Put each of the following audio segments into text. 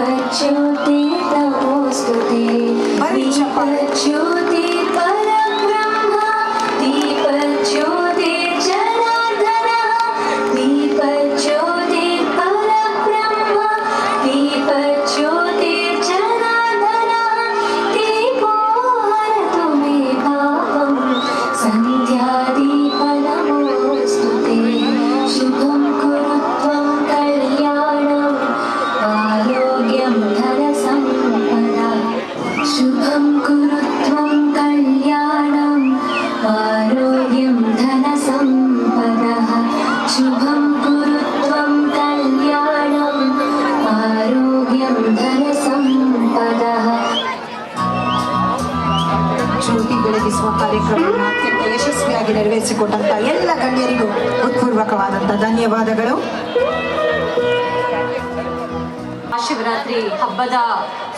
दीपज्योति नमोस्तुते दीपज्योति परब्रह्म दीपज्योति जनार्दनः दीपज्योति परब्रह्म दीपज्योति जनार्दनः दीपो हरतु मे पापं सन्ध्यादीपनमोस्तुते शुभं कुरु त्वं कल्याणम् आरोग्यं धनसम्पदा शुभं कुरु त्वं कल्याणम् आरोग्यं धनसम्पदः शुभं कुरु त्वं कल्याणम् आरोग्यं धनसम्पदः ಜ್ಯೋತಿ ಬೆಳಗಿಸುವ ಕಾರ್ಯಕ್ರಮವನ್ನು ಅತ್ಯಂತ ಯಶಸ್ವಿಯಾಗಿ ನೆರವೇರಿಸಿಕೊಟ್ಟಂತ ಎಲ್ಲ ಗಣ್ಯರಿಗೂ ಹೃತ್ಪೂರ್ವಕವಾದಂಥ ಧನ್ಯವಾದಗಳು. ಮಹಾಶಿವರಾತ್ರಿ ಹಬ್ಬದ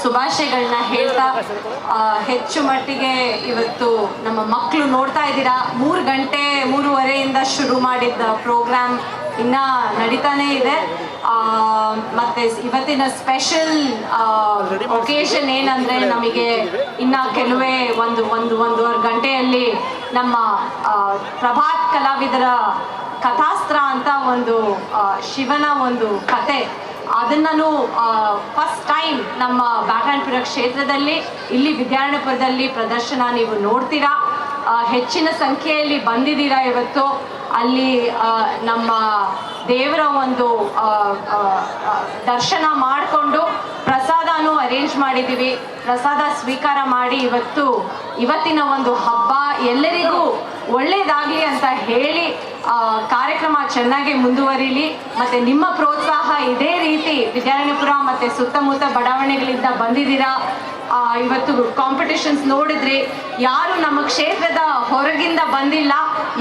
ಶುಭಾಶಯಗಳನ್ನ ಹೇಳ್ತಾ ಹೆಚ್ಚು ಮಟ್ಟಿಗೆ ಇವತ್ತು ನಮ್ಮ ಮಕ್ಕಳು ನೋಡ್ತಾ ಇದ್ದೀರಾ 3:30-3:30 ಶುರು ಮಾಡಿದ್ದ ಪ್ರೋಗ್ರಾಮ್ ಇನ್ನ ನಡೀತಾನೆ ಇದೆ. ಮತ್ತೆ ಇವತ್ತಿನ ಸ್ಪೆಷಲ್ ಒಕೇಶನ್ ಏನಂದ್ರೆ ನಮಗೆ ಇನ್ನ ಕೆಲವೇ ಒಂದೂವರೆ ಗಂಟೆಯಲ್ಲಿ ನಮ್ಮ ಪ್ರಭಾತ್ ಕಲಾವಿದರ ಕಥಾಸ್ತ್ರ ಅಂತ ಒಂದು ಶಿವನ ಒಂದು ಕತೆ ಅದನ್ನು ಫಸ್ಟ್ ಟೈಮ್ ನಮ್ಮ ಬ್ಯಾಟರಾಯನಪುರ ಕ್ಷೇತ್ರದಲ್ಲಿ ಇಲ್ಲಿ ವಿದ್ಯಾರಣ್ಯಪುರದಲ್ಲಿ ಪ್ರದರ್ಶನ ನೀವು ನೋಡ್ತೀರಾ. ಹೆಚ್ಚಿನ ಸಂಖ್ಯೆಯಲ್ಲಿ ಬಂದಿದ್ದೀರಾ ಇವತ್ತು. ಅಲ್ಲಿ ನಮ್ಮ ದೇವರ ಒಂದು ದರ್ಶನ ಮಾಡಿಕೊಂಡು ಪ್ರಸಾದನೂ ಅರೇಂಜ್ ಮಾಡಿದ್ದೀವಿ. ಪ್ರಸಾದ ಸ್ವೀಕಾರ ಮಾಡಿ ಇವತ್ತಿನ ಒಂದು ಹಬ್ಬ ಎಲ್ಲರಿಗೂ ಒಳ್ಳೆಯದಾಗಲಿ ಅಂತ ಹೇಳಿ ಕಾರ್ಯಕ್ರಮ ಚೆನ್ನಾಗಿ ಮುಂದುವರಿಲಿ. ಮತ್ತು ನಿಮ್ಮ ಪ್ರೋತ್ಸಾಹ ಇದೇ ರೀತಿ ವಿದ್ಯಾರಣ್ಯಪುರ ಮತ್ತು ಸುತ್ತಮುತ್ತ ಬಡಾವಣೆಗಳಿಂದ ಬಂದಿದ್ದೀರಾ. ಇವತ್ತು ಕಾಂಪಿಟಿಷನ್ಸ್ ನೋಡಿದ್ರಿ, ಯಾರು ನಮ್ಮ ಕ್ಷೇತ್ರದ ಹೊರಗಿಂದ ಬಂದಿಲ್ಲ,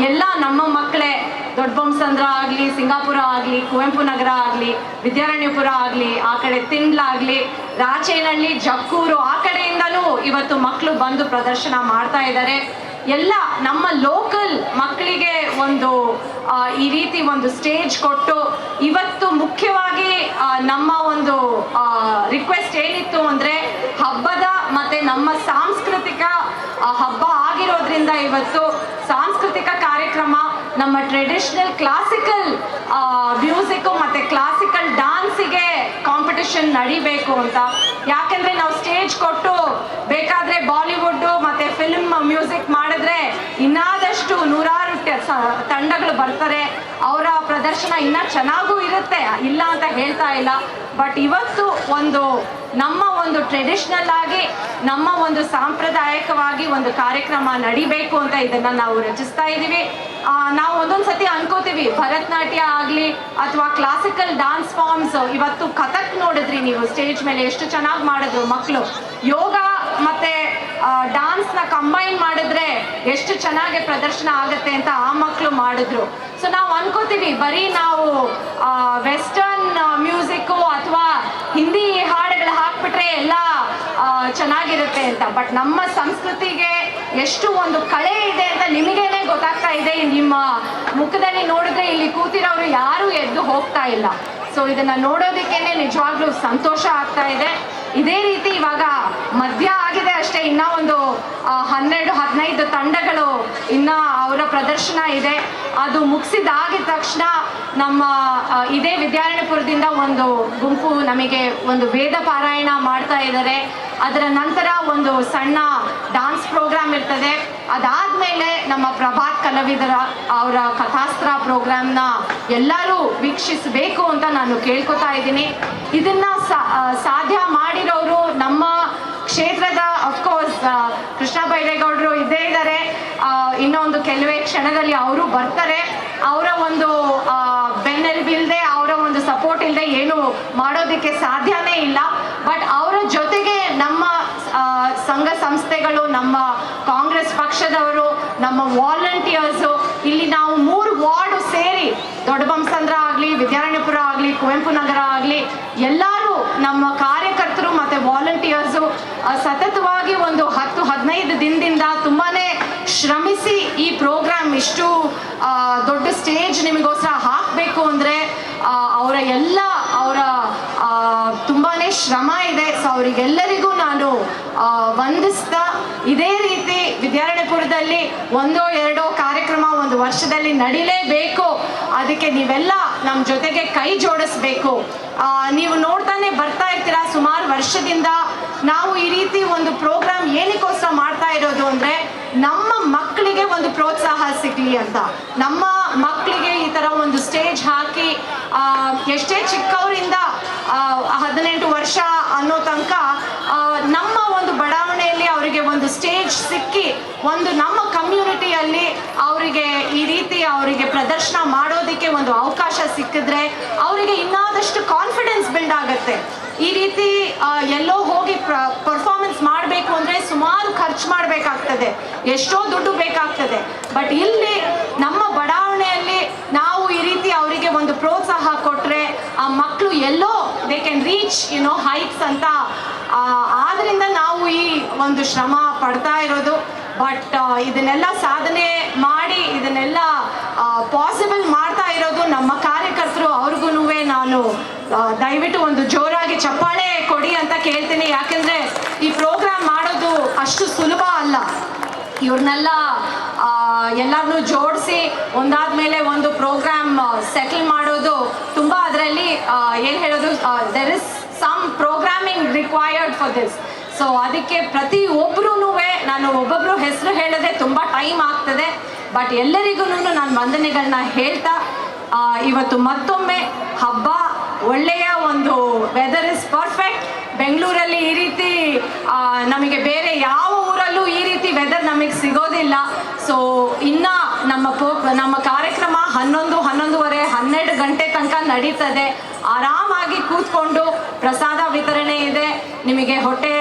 ಎಲ್ಲ ನಮ್ಮ ಮಕ್ಕಳೇ. ದೊಡ್ಡಬೊಮ್ಮಸಂದ್ರ ಆಗಲಿ, ಸಿಂಗಾಪುರ ಆಗಲಿ, ಕುವೆಂಪು ನಗರ ಆಗಲಿ, ವಿದ್ಯಾರಣ್ಯಪುರ ಆಗಲಿ, ಆ ಕಡೆ ತಿಂಡ್ಲಾಗಲಿ, ರಾಚೇನಹಳ್ಳಿ, ಜಕ್ಕೂರು ಆ ಕಡೆಯಿಂದಲೂ ಇವತ್ತು ಮಕ್ಕಳು ಬಂದು ಪ್ರದರ್ಶನ ಮಾಡ್ತಾ ಇದ್ದಾರೆ. ಎಲ್ಲ ನಮ್ಮ ಲೋಕಲ್ ಮಕ್ಕಳಿಗೆ ಒಂದು ಈ ರೀತಿ ಒಂದು ಸ್ಟೇಜ್ ಕೊಟ್ಟು ಇವತ್ತು ಮುಖ್ಯವಾಗಿ ನಮ್ಮ ಒಂದು ರಿಕ್ವೆಸ್ಟ್ ಏನಿತ್ತು ಅಂದರೆ ಹಬ್ಬದ ಮತ್ತು ನಮ್ಮ ಸಾಂಸ್ಕೃತಿಕ ಹಬ್ಬ ಆಗಿರೋದ್ರಿಂದ ಇವತ್ತು ಸಾಂಸ್ಕೃತಿಕ ಕಾರ್ಯಕ್ರಮ ನಮ್ಮ ಟ್ರೆಡಿಷನಲ್ ಕ್ಲಾಸಿಕಲ್ ಮ್ಯೂಸಿಕ್ಕು ಮತ್ತು ಕ್ಲಾಸಿಕಲ್ ಡ್ಯಾನ್ಸಿಗೆ ಕಾಂಪಿಟಿಷನ್ ನಡಿಬೇಕು ಅಂತ. ಯಾಕೆಂದರೆ ನಾವು ಸ್ಟೇಜ್ ಕೊಟ್ಟು ಬೇಕಾದರೆ ಬಾಲಿವುಡ್ಡು ಮತ್ತು ಫಿಲ್ಮ್ ಮ್ಯೂಸಿಕ್ ಮಾಡಿದ್ರೆ ಇನ್ನಾದಷ್ಟು ನೂರಾರು ತಂಡಗಳು ಬರ್ತಾರೆ. ಅವರ ಪ್ರದರ್ಶನ ಇನ್ನೂ ಚೆನ್ನಾಗೂ ಇರುತ್ತೆ, ಇಲ್ಲ ಅಂತ ಹೇಳ್ತಾ ಇಲ್ಲ. ಬಟ್ ಇವತ್ತು ನಮ್ಮ ಒಂದು ಟ್ರೆಡಿಷ್ನಲ್ ಆಗಿ ನಮ್ಮ ಒಂದು ಸಾಂಪ್ರದಾಯಿಕವಾಗಿ ಒಂದು ಕಾರ್ಯಕ್ರಮ ನಡಿಬೇಕು ಅಂತ ಇದನ್ನು ನಾವು ರಚಿಸ್ತಾ ಇದ್ದೀವಿ. ನಾವು ಒಂದೊಂದು ಸತಿ ಅನ್ಕೋತೀವಿ ಭರತನಾಟ್ಯ ಆಗಲಿ ಅಥವಾ ಕ್ಲಾಸಿಕಲ್ ಡ್ಯಾನ್ಸ್ ಫಾರ್ಮ್ಸ್. ಇವತ್ತು ಕಥಕ್ ನೋಡಿದ್ರಿ ನೀವು ಸ್ಟೇಜ್ ಮೇಲೆ ಎಷ್ಟು ಚೆನ್ನಾಗಿ ಮಾಡಿದ್ರು ಮಕ್ಕಳು. ಯೋಗ ಮತ್ತು ಡ್ಯಾನ್ಸ್ನ ಕಂಬೈನ್ ಮಾಡಿದ್ರೆ ಎಷ್ಟು ಚೆನ್ನಾಗಿ ಪ್ರದರ್ಶನ ಆಗುತ್ತೆ ಅಂತ ಆ ಮಕ್ಕಳು ಮಾಡಿದ್ರು. ಸೊ ನಾವು ಅನ್ಕೋತೀವಿ ಬರೀ ನಾವು ವೆಸ್ಟರ್ನ್ ಮ್ಯೂಸಿಕ್ಕು ಅಥವಾ ಹಿಂದಿ ಹಾಡುಗಳು ಹಾಕ್ಬಿಟ್ರೆ ಎಲ್ಲ ಚೆನ್ನಾಗಿರುತ್ತೆ ಅಂತ. ಬಟ್ ನಮ್ಮ ಸಂಸ್ಕೃತಿಗೆ ಎಷ್ಟು ಒಂದು ಕಳೆ ಇದೆ ಅಂತ ನಿಮಗೇನೆ ಗೊತ್ತಾಗ್ತಾ ಇದೆ. ನಿಮ್ಮ ಮುಖದಲ್ಲಿ ನೋಡಿದ್ರೆ ಇಲ್ಲಿ ಕೂತಿರೋರು ಯಾರೂ ಎದ್ದು ಹೋಗ್ತಾ ಇಲ್ಲ. ಸೊ ಇದನ್ನು ನೋಡೋದಕ್ಕೇನೆ ನಿಜವಾಗ್ಲೂ ಸಂತೋಷ ಆಗ್ತಾ ಇದೆ. ಇದೇ ರೀತಿ ಇವಾಗ ಮಧ್ಯ ಆಗಿದೆ ಅಷ್ಟೇ, ಇನ್ನೂ ಒಂದು 12-15 ತಂಡಗಳು ಇನ್ನೂ ಅವರ ಪ್ರದರ್ಶನ ಇದೆ. ಅದು ಮುಗಿಸಿದಾಗಿದ ತಕ್ಷಣ ನಮ್ಮ ಇದೇ ವಿದ್ಯಾರಣ್ಯಪುರದಿಂದ ಒಂದು ಗುಂಪು ನಮಗೆ ಒಂದು ವೇದ ಪಾರಾಯಣ ಮಾಡ್ತಾ ಇದ್ದಾರೆ. ಅದರ ನಂತರ ಒಂದು ಸಣ್ಣ ಡ್ಯಾನ್ಸ್ ಪ್ರೋಗ್ರಾಮ್ ಇರ್ತದೆ. ಅದಾದಮೇಲೆ ನಮ್ಮ ಪ್ರಭಾತ್ ಕಲಾವಿದರ ಅವರ ಕಥಾಸ್ತ್ರ ಪ್ರೋಗ್ರಾಮ್ನ ಎಲ್ಲರೂ ವೀಕ್ಷಿಸಬೇಕು ಅಂತ ನಾನು ಕೇಳ್ಕೊತಾ ಇದ್ದೀನಿ. ಇದನ್ನು ಸಾಧ್ಯ ಮಾಡಿರೋರು ನಮ್ಮ ಕ್ಷೇತ್ರದ ಅಫ್ಕೋರ್ಸ್ ಕೃಷ್ಣ ಬೈರೇಗೌಡರು ಇದ್ದೇ ಇದ್ದಾರೆ. ಇನ್ನೊಂದು ಕೆಲವೇ ಕ್ಷಣದಲ್ಲಿ ಅವರು ಬರ್ತಾರೆ. ಅವರ ಒಂದು ಬೆನ್ನೆಲುಬಿಲ್ಲದೆ ಅವರ ಒಂದು ಸಪೋರ್ಟ್ ಇಲ್ಲದೆ ಏನು ಮಾಡೋದಕ್ಕೆ ಸಾಧ್ಯನೇ ಇಲ್ಲ. ಬಟ್ ಅವರ ಜೊತೆಗೆ ನಮ್ಮ ಸಂಘ ಸಂಸ್ಥೆಗಳು, ನಮ್ಮ ಕಾಂಗ್ರೆಸ್ ಪಕ್ಷದವರು, ನಮ್ಮ ವಾಲಂಟಿಯರ್ಸು, ಇಲ್ಲಿ ನಾವು 3 ವಾರ್ಡು ಸೇರಿ ದೊಡ್ಡಬೊಮ್ಮಸಂದ್ರ ಆಗಲಿ, ವಿದ್ಯಾರಣ್ಯಪುರ ಆಗಲಿ, ಕುವೆಂಪು ನಗರ ಆಗಲಿ ಎಲ್ಲರೂ ನಮ್ಮ ಕಾರ್ಯಕರ್ತರು ಮತ್ತು ವಾಲಂಟಿಯರ್ಸು ಸತತವಾಗಿ ಒಂದು 10-15 ದಿನದಿಂದ ತುಂಬಾ ಶ್ರಮಿಸಿ ಈ ಪ್ರೋಗ್ರಾಮ್ ಇಷ್ಟು ದೊಡ್ಡ ಸ್ಟೇಜ್ ನಿಮಗೋಸ್ಕರ ಹಾಕಬೇಕು ಅಂದರೆ ಅವರ ತುಂಬಾ ಶ್ರಮ ಇದೆ. ಸೊ ಅವರಿಗೆಲ್ಲರಿಗೂ ನಾನು ವಂದಿಸ್ತಾ, ಇದೇ ರೀತಿ ವಿದ್ಯಾರಣ್ಯಪುರದಲ್ಲಿ 1-2 ಕಾರ್ಯಕ್ರಮ ಒಂದು ವರ್ಷದಲ್ಲಿ ನಡಿಲೇಬೇಕು. ಅದಕ್ಕೆ ನೀವೆಲ್ಲ ನಮ್ಮ ಜೊತೆಗೆ ಕೈ ಜೋಡಿಸ್ಬೇಕು. ನೀವು ನೋಡ್ತಾನೆ ಬರ್ತಾ ಇರ್ತೀರಾ, ಸುಮಾರು ವರ್ಷದಿಂದ ನಾವು ಈ ರೀತಿ ಒಂದು ಪ್ರೋಗ್ರಾಮ್ ಏನಕ್ಕೋಸ್ಕರ ಮಾಡ್ತಾ ಇರೋದು ಅಂದರೆ ನಮ್ಮ ಮಕ್ಕಳಿಗೆ ಒಂದು ಪ್ರೋತ್ಸಾಹ ಸಿಗಲಿ ಅಂತ. ನಮ್ಮ ಮಕ್ಕಳಿಗೆ ಈ ಥರ ಒಂದು ಸ್ಟೇಜ್ ಹಾಕಿ ಎಷ್ಟೇ ಚಿಕ್ಕವರಿಂದ 18 ವರ್ಷ ಅನ್ನೋ ತನಕ ನಮ್ಮ ಒಂದು ಬಡಾವಣೆಯಲ್ಲಿ ಅವರಿಗೆ ಒಂದು ಸ್ಟೇಜ್ ಸಿಕ್ಕಿ, ಒಂದು ನಮ್ಮ ಕಮ್ಯುನಿಟಿಯಲ್ಲಿ ಅವರಿಗೆ ಈ ರೀತಿ ಅವರಿಗೆ ಪ್ರದರ್ಶನ ಮಾಡೋದಕ್ಕೆ ಒಂದು ಅವಕಾಶ ಸಿಕ್ಕಿದ್ರೆ ಅವರಿಗೆ ಇನ್ನಾದಷ್ಟು ಕಾನ್ಫಿಡೆನ್ಸ್ ಬಿಲ್ಡ್ ಆಗುತ್ತೆ. ಈ ರೀತಿ ಎಲ್ಲೋ ಹೋಗಿ ಪರ್ಫಾರ್ಮೆನ್ಸ್ ಮಾಡಬೇಕು ಅಂದರೆ ಸುಮಾರು ಖರ್ಚು ಮಾಡಬೇಕಾಗ್ತದೆ, ಎಷ್ಟೋ ದುಡ್ಡು ಬೇಕಾಗ್ತದೆ. ಬಟ್ ಇಲ್ಲಿ ನಮ್ಮ ಬಡಾವಣೆಯಲ್ಲಿ ನಾವು ಈ ರೀತಿ ಅವರಿಗೆ ಒಂದು ಪ್ರೋತ್ಸಾಹ ಕೊಟ್ಟರೆ ಆ ಮಕ್ಕಳು ಎಲ್ಲೋ ದೇ ಕ್ಯಾನ್ ರೀಚ್ ಹೈಟ್ಸ್ ಅಂತ. ಆದ್ರಿಂದ ನಾವು ಈ ಒಂದು ಶ್ರಮ ಪಡ್ತಾ ಇರೋದು. ಬಟ್ ಇದನ್ನೆಲ್ಲ ಸಾಧನೆ ಮಾಡಿ ಇದನ್ನೆಲ್ಲ ಪಾಸಿಬಲ್ ಮಾಡ್ತಾ ಇರೋದು ನಮ್ಮ ಕಾರ್ಯಕರ್ತರು. ಅವ್ರಿಗೂ ನಾನು ದಯವಿಟ್ಟು ಒಂದು ಜೋರಾಗಿ ಚಪ್ಪಾಳೆ ಕೊಡಿ ಅಂತ ಕೇಳ್ತೀನಿ. ಯಾಕೆಂದರೆ ಈ ಪ್ರೋಗ್ರಾಮ್ ಮಾಡೋದು ಅಷ್ಟು ಸುಲಭ ಅಲ್ಲ. ಇವ್ರನ್ನೆಲ್ಲ ಎಲ್ಲರನ್ನೂ ಜೋಡಿಸಿ ಒಂದಾದ್ಮೇಲೆ ಒಂದು ಪ್ರೋಗ್ರಾಮ್ ಸೆಟಲ್ ಮಾಡೋದು ತುಂಬ, ಅದರಲ್ಲಿ ಏನು ಹೇಳೋದು, there is some programming required for this. So ಅದಕ್ಕೆ ಪ್ರತಿಯೊಬ್ಬರೂ ನಾನು ಒಬ್ಬೊಬ್ಬರು ಹೆಸರು ಹೇಳಿದ್ರೆ ತುಂಬ ಟೈಮ್ ಆಗ್ತದೆ. ಬಟ್ ಎಲ್ಲರಿಗೂ ನಾನು ವಂದನೆಗಳನ್ನ ಹೇಳ್ತಾ, ಇವತ್ತು ಮತ್ತೊಮ್ಮೆ ಹಬ್ಬ, ಒಳ್ಳೆಯ ಒಂದು ವೆದರ್ ಇಸ್ ಪರ್ಫೆಕ್ಟ್. ಬೆಂಗಳೂರಲ್ಲಿ ಈ ರೀತಿ ನಮಗೆ ಬೇರೆ ಯಾವ ಊರಲ್ಲೂ ಈ ರೀತಿ ವೆದರ್ ನಮಗೆ ಸಿಗೋದಿಲ್ಲ. ಸೊ ಇನ್ನು ನಮ್ಮ ಕಾರ್ಯಕ್ರಮ 11:30 12 ಗಂಟೆ ತನಕ ನಡೀತದೆ. ಆರಾಮಾಗಿ ಕೂತ್ಕೊಂಡು ಪ್ರಸಾದ ವಿತರಣೆ ಇದೆ. ನಿಮಗೆ ಹೊಟ್ಟೆ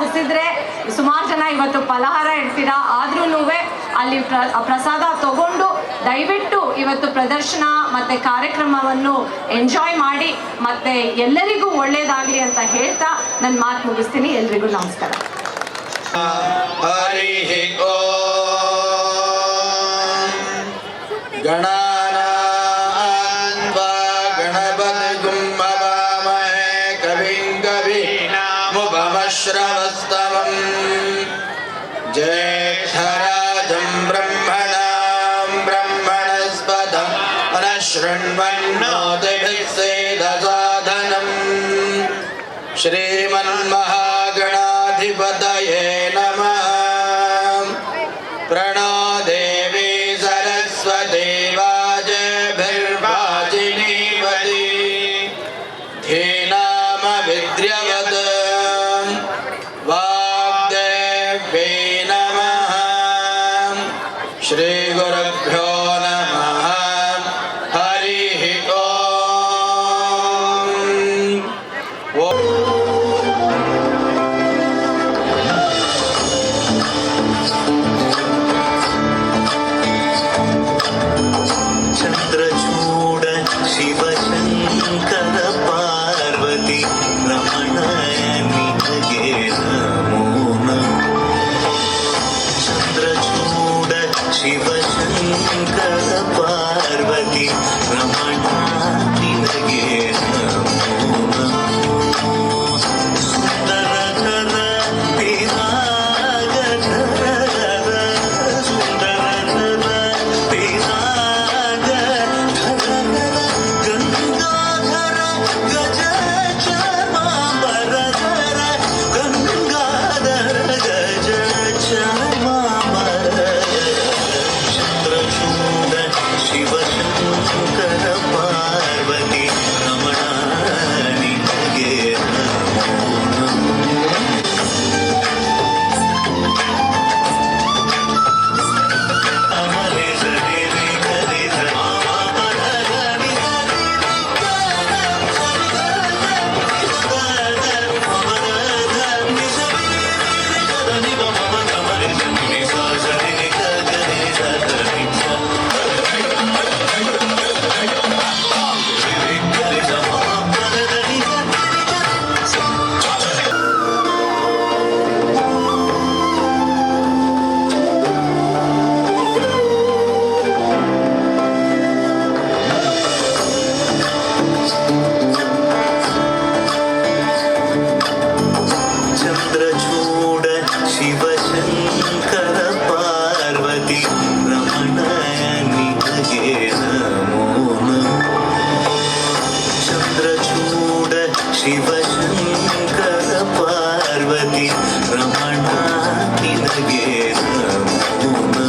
ಹಸಿದ್ರೆ ಸುಮಾರು ಜನ ಇವತ್ತು ಫಲಹಾರ ಇಡ್ತೀರಾ, ಆದ್ರೂ ಅಲ್ಲಿ ಪ್ರಸಾದ ತಗೊಂಡು ದಯವಿಟ್ಟು ಇವತ್ತು ಪ್ರದರ್ಶನ ಮತ್ತು ಕಾರ್ಯಕ್ರಮವನ್ನು ಎಂಜಾಯ್ ಮಾಡಿ, ಮತ್ತು ಎಲ್ಲರಿಗೂ ಒಳ್ಳೆಯದಾಗಲಿ ಅಂತ ಹೇಳ್ತಾ ನನ್ನ ಮಾತು ಮುಗಿಸ್ತೀನಿ. ಎಲ್ರಿಗೂ ನಮಸ್ಕಾರ. ಹರಿ ಓಂ ಗಣಾನಾನ್ ವಾ ಗಣಪತಿಂ ಹವಾಮಹೇ ಕವಿಂ ಕವೀನಾಮುಪಮಶ್ರವಸ್ತಮಂ ಜ್ಯೇಷ್ಠರಾಜಂ ಬ್ರಹ್ಮಣಾಂ ಬ್ರಹ್ಮಣಸ್ಪದ ಶೃಣ್ವನ್ನೋತಿಭಿಃ ಸೇದಸಾದನಂ ಶ್ರೀಮನ್ಮಹಾಗಣಾಧಿಪತಯೇ ನಮಃ. ಪ್ರಣೋ ದೇವಿ ಸರಸ್ವತಿ ವಾಜಭಿರ್ವಾಜಿನೀವತಿ ಧೀನಾಮ ವಿದ್ರ್ಯವತ್ ವಾಗ್ದೇವ್ಯೈ ನಮಃ. ಶ್ರೀ ಗುರುಭ್ಯೋ ನಮಃ. ಹರಿ ಓಂ. ಚಂದ್ರಚೂಡ ಶಿವಶಂಕರ ಪಾರ್ವತಿ ರಮಣ ನಿನಗೆ ನಮೋ ನಮೋ. ಚಂದ್ರಚೂಡ ಶಿವಶಂಕರ ಪಾರ್ವತಿ ರಮಣ ನಿನಗೆ ನಮೋ ನಮೋ. ಶಂಕರ ಪಾರ್ವತಿ ರಮಣ ನಿನಗೆ ನಮೋ ನಮೋ.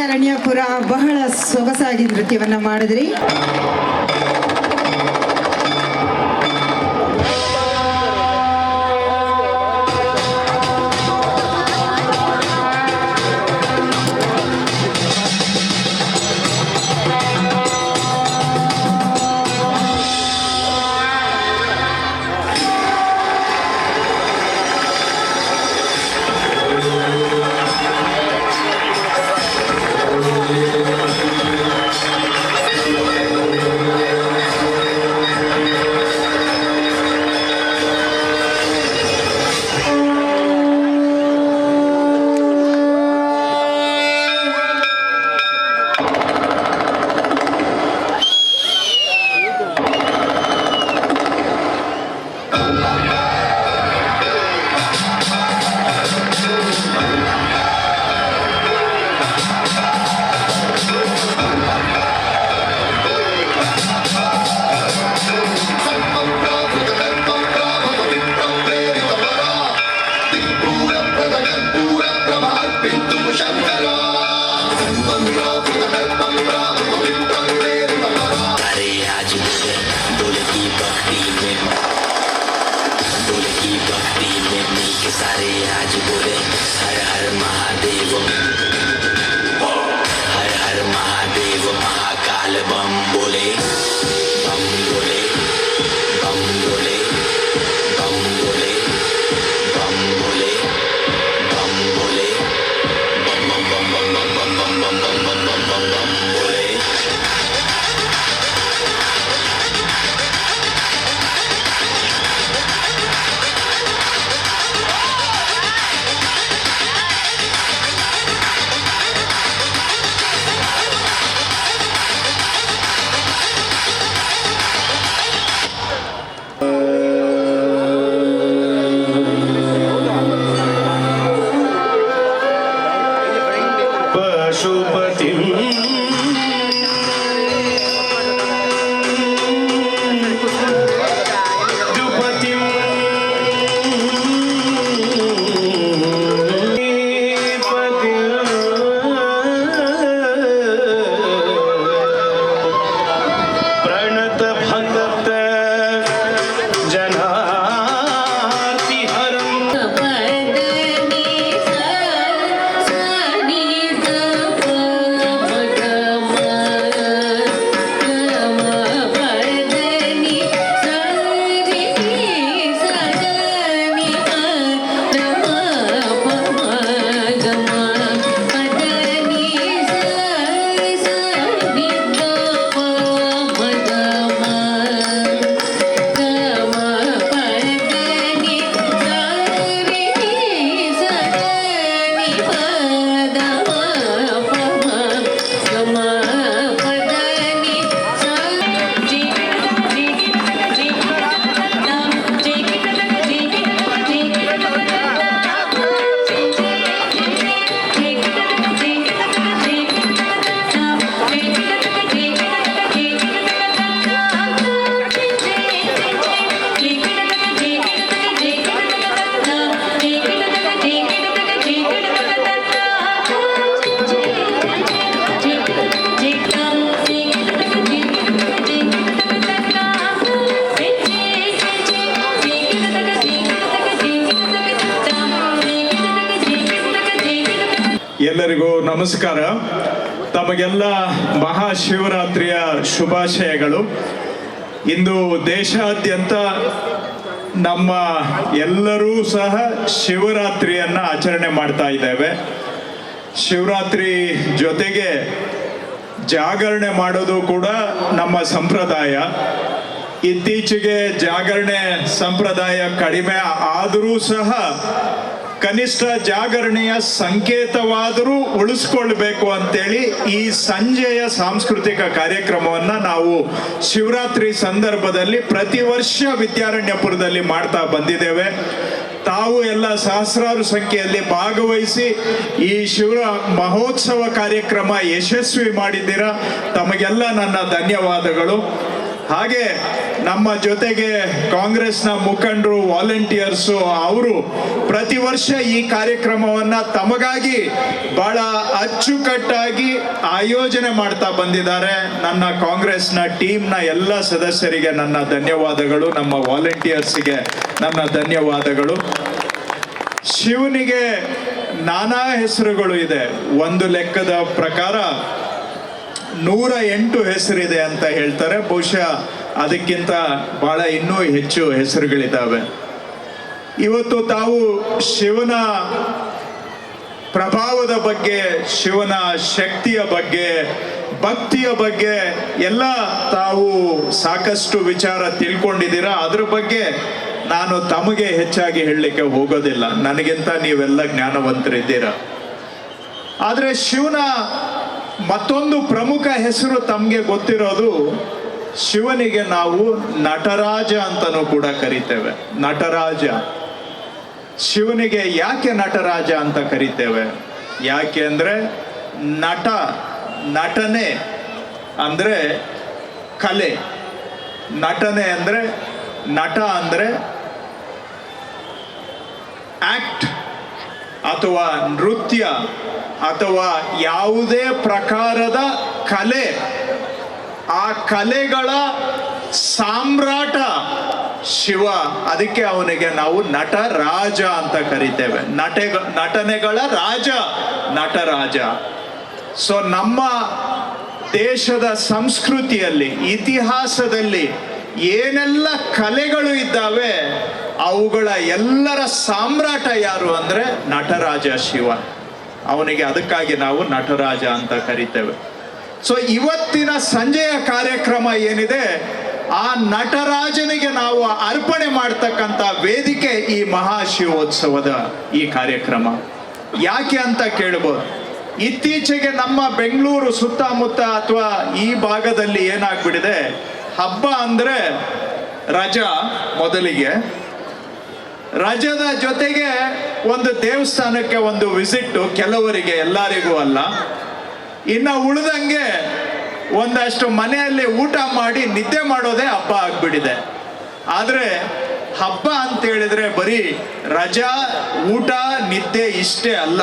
ಅರಣ್ಯಪುರ ಬಹಳ ಸೊಗಸಾಗಿ ನೃತ್ಯವನ್ನ ಮಾಡಿದ್ರಿ. सारे आज बोले हर हर महादेव, हर हर महादेव, महाकाल बम बोले, बम बोले, बम बोले, बम बोले, बम बोले, बम बोले, बम बम बम बम बम बम बम बम बम बम बम बम बम बोले। पशुपतिं द्रुपतिं प्रणत भक्त जनार्तिहरम् ಎಲ್ಲರಿಗೂ ನಮಸ್ಕಾರ. ತಮಗೆಲ್ಲ ಮಹಾಶಿವರಾತ್ರಿಯ ಶುಭಾಶಯಗಳು. ಇಂದು ದೇಶಾದ್ಯಂತ ನಮ್ಮ ಎಲ್ಲರೂ ಸಹ ಶಿವರಾತ್ರಿಯನ್ನ ಆಚರಣೆ ಮಾಡ್ತಾ ಇದ್ದೇವೆ. ಶಿವರಾತ್ರಿ ಜೊತೆಗೆ ಜಾಗರಣೆ ಮಾಡೋದು ಕೂಡ ನಮ್ಮ ಸಂಪ್ರದಾಯ. ಇತ್ತೀಚೆಗೆ ಜಾಗರಣೆ ಸಂಪ್ರದಾಯ ಕಡಿಮೆ ಆದರೂ ಸಹ ಕನಿಷ್ಠ ಜಾಗರಣೆಯ ಸಂಕೇತವಾದರೂ ಉಳಿಸ್ಕೊಳ್ಬೇಕು ಅಂತೇಳಿ ಈ ಸಂಜೆಯ ಸಾಂಸ್ಕೃತಿಕ ಕಾರ್ಯಕ್ರಮವನ್ನ ನಾವು ಶಿವರಾತ್ರಿ ಸಂದರ್ಭದಲ್ಲಿ ಪ್ರತಿ ವರ್ಷ ವಿದ್ಯಾರಣ್ಯಪುರದಲ್ಲಿ ಮಾಡ್ತಾ ಬಂದಿದ್ದೇವೆ. ತಾವು ಎಲ್ಲ ಸಹಸ್ರಾರು ಸಂಖ್ಯೆಯಲ್ಲಿ ಭಾಗವಹಿಸಿ ಈ ಶಿವ ಮಹೋತ್ಸವ ಕಾರ್ಯಕ್ರಮ ಯಶಸ್ವಿ ಮಾಡಿದ್ದೀರಾ. ತಮಗೆಲ್ಲ ನನ್ನ ಧನ್ಯವಾದಗಳು. ಹಾಗೆ ನಮ್ಮ ಜೊತೆಗೆ ಕಾಂಗ್ರೆಸ್ನ ಮುಖಂಡರು, ವಾಲಂಟಿಯರ್ಸು ಅವರು ಪ್ರತಿ ವರ್ಷ ಈ ಕಾರ್ಯಕ್ರಮವನ್ನ ತಮಗಾಗಿ ಬಹಳ ಅಚ್ಚುಕಟ್ಟಾಗಿ ಆಯೋಜನೆ ಮಾಡ್ತಾ ಬಂದಿದ್ದಾರೆ. ನನ್ನ ಕಾಂಗ್ರೆಸ್ನ ಟೀಮ್ನ ಎಲ್ಲ ಸದಸ್ಯರಿಗೆ ನನ್ನ ಧನ್ಯವಾದಗಳು, ನಮ್ಮ ವಾಲಂಟಿಯರ್ಸ್ಗೆ ನನ್ನ ಧನ್ಯವಾದಗಳು. ಶಿವನಿಗೆ ನಾನಾ ಹೆಸರುಗಳು ಇದೆ. ಒಂದು ಲೆಕ್ಕದ ಪ್ರಕಾರ 108 ಹೆಸರಿದೆ ಅಂತ ಹೇಳ್ತಾರೆ. ಬಹುಶಃ ಅದಕ್ಕಿಂತ ಬಹಳ ಇನ್ನೂ ಹೆಚ್ಚು ಹೆಸರುಗಳಿದ್ದಾವೆ. ಇವತ್ತು ತಾವು ಶಿವನ ಪ್ರಭಾವದ ಬಗ್ಗೆ, ಶಿವನ ಶಕ್ತಿಯ ಬಗ್ಗೆ, ಭಕ್ತಿಯ ಬಗ್ಗೆ ಎಲ್ಲ ತಾವು ಸಾಕಷ್ಟು ವಿಚಾರ ತಿಳ್ಕೊಂಡಿದ್ದೀರಾ. ಅದ್ರ ಬಗ್ಗೆ ನಾನು ತಮಗೆ ಹೆಚ್ಚಾಗಿ ಹೇಳಲಿಕ್ಕೆ ಹೋಗೋದಿಲ್ಲ. ನನಗಿಂತ ನೀವೆಲ್ಲ ಜ್ಞಾನವಂತರಿದ್ದೀರಾ. ಆದರೆ ಶಿವನ ಮತ್ತೊಂದು ಪ್ರಮುಖ ಹೆಸರು ತಮಗೆ ಗೊತ್ತಿರೋದು, ಶಿವನಿಗೆ ನಾವು ನಟರಾಜ ಅಂತಲೂ ಕೂಡ ಕರಿತೇವೆ. ನಟರಾಜ. ಶಿವನಿಗೆ ಯಾಕೆ ನಟರಾಜ ಅಂತ ಕರಿತೇವೆ? ಯಾಕೆ ಅಂದರೆ ನಟನೆ ಅಂದರೆ ಕಲೆ. ನಟನೆ ಅಂದರೆ ನಟ ಅಂದರೆ ಆಕ್ಟ್ ಅಥವಾ ನೃತ್ಯ ಅಥವಾ ಯಾವುದೇ ಪ್ರಕಾರದ ಕಲೆ, ಆ ಕಲೆಗಳ ಸಾಮ್ರಾಟ ಶಿವ. ಅದಕ್ಕೆ ಅವನಿಗೆ ನಾವು ನಟ ರಾಜ ಅಂತ ಕರಿತೇವೆ. ನಟನೆಗಳ ರಾಜ, ನಟರಾಜ. ಸೊ ನಮ್ಮ ದೇಶದ ಸಂಸ್ಕೃತಿಯಲ್ಲಿ, ಇತಿಹಾಸದಲ್ಲಿ ಏನೆಲ್ಲ ಕಲೆಗಳು ಇದ್ದಾವೆ ಅವುಗಳ ಎಲ್ಲರ ಸಾಮ್ರಾಟ ಯಾರು ಅಂದ್ರೆ ನಟರಾಜ ಶಿವ. ಅವನಿಗೆ ಅದಕ್ಕಾಗಿ ನಾವು ನಟರಾಜ ಅಂತ ಕರಿತೇವೆ. ಸೊ ಇವತ್ತಿನ ಸಂಜೆಯ ಕಾರ್ಯಕ್ರಮ ಏನಿದೆ, ಆ ನಟರಾಜನಿಗೆ ನಾವು ಅರ್ಪಣೆ ಮಾಡ್ತಕ್ಕಂಥ ವೇದಿಕೆ ಈ ಮಹಾಶಿವೋತ್ಸವದ ಈ ಕಾರ್ಯಕ್ರಮ. ಯಾಕೆ ಅಂತ ಕೇಳ್ಬೋದು. ಇತ್ತೀಚೆಗೆ ನಮ್ಮ ಬೆಂಗಳೂರು ಸುತ್ತಮುತ್ತ ಅಥವಾ ಈ ಭಾಗದಲ್ಲಿ ಏನಾಗ್ಬಿಟ್ಟಿದೆ, ಹಬ್ಬ ಅಂದ್ರೆ ರಜಾ, ಮೊದಲಿಗೆ ರಜದ ಜೊತೆಗೆ ಒಂದು ದೇವಸ್ಥಾನಕ್ಕೆ ಒಂದು ವಿಸಿಟ್, ಕೆಲವರಿಗೆ, ಎಲ್ಲರಿಗೂ ಅಲ್ಲ. ಇನ್ನು ಉಳಿದಂಗೆ ಒಂದಷ್ಟು ಮನೆಯಲ್ಲಿ ಊಟ ಮಾಡಿ ನಿದ್ದೆ ಮಾಡೋದೇ ಹಬ್ಬ ಆಗ್ಬಿಟ್ಟಿದೆ. ಆದರೆ ಹಬ್ಬ ಅಂತ ಹೇಳಿದ್ರೆ ಬರೀ ರಜಾ, ಊಟ, ನಿದ್ದೆ ಇಷ್ಟೇ ಅಲ್ಲ.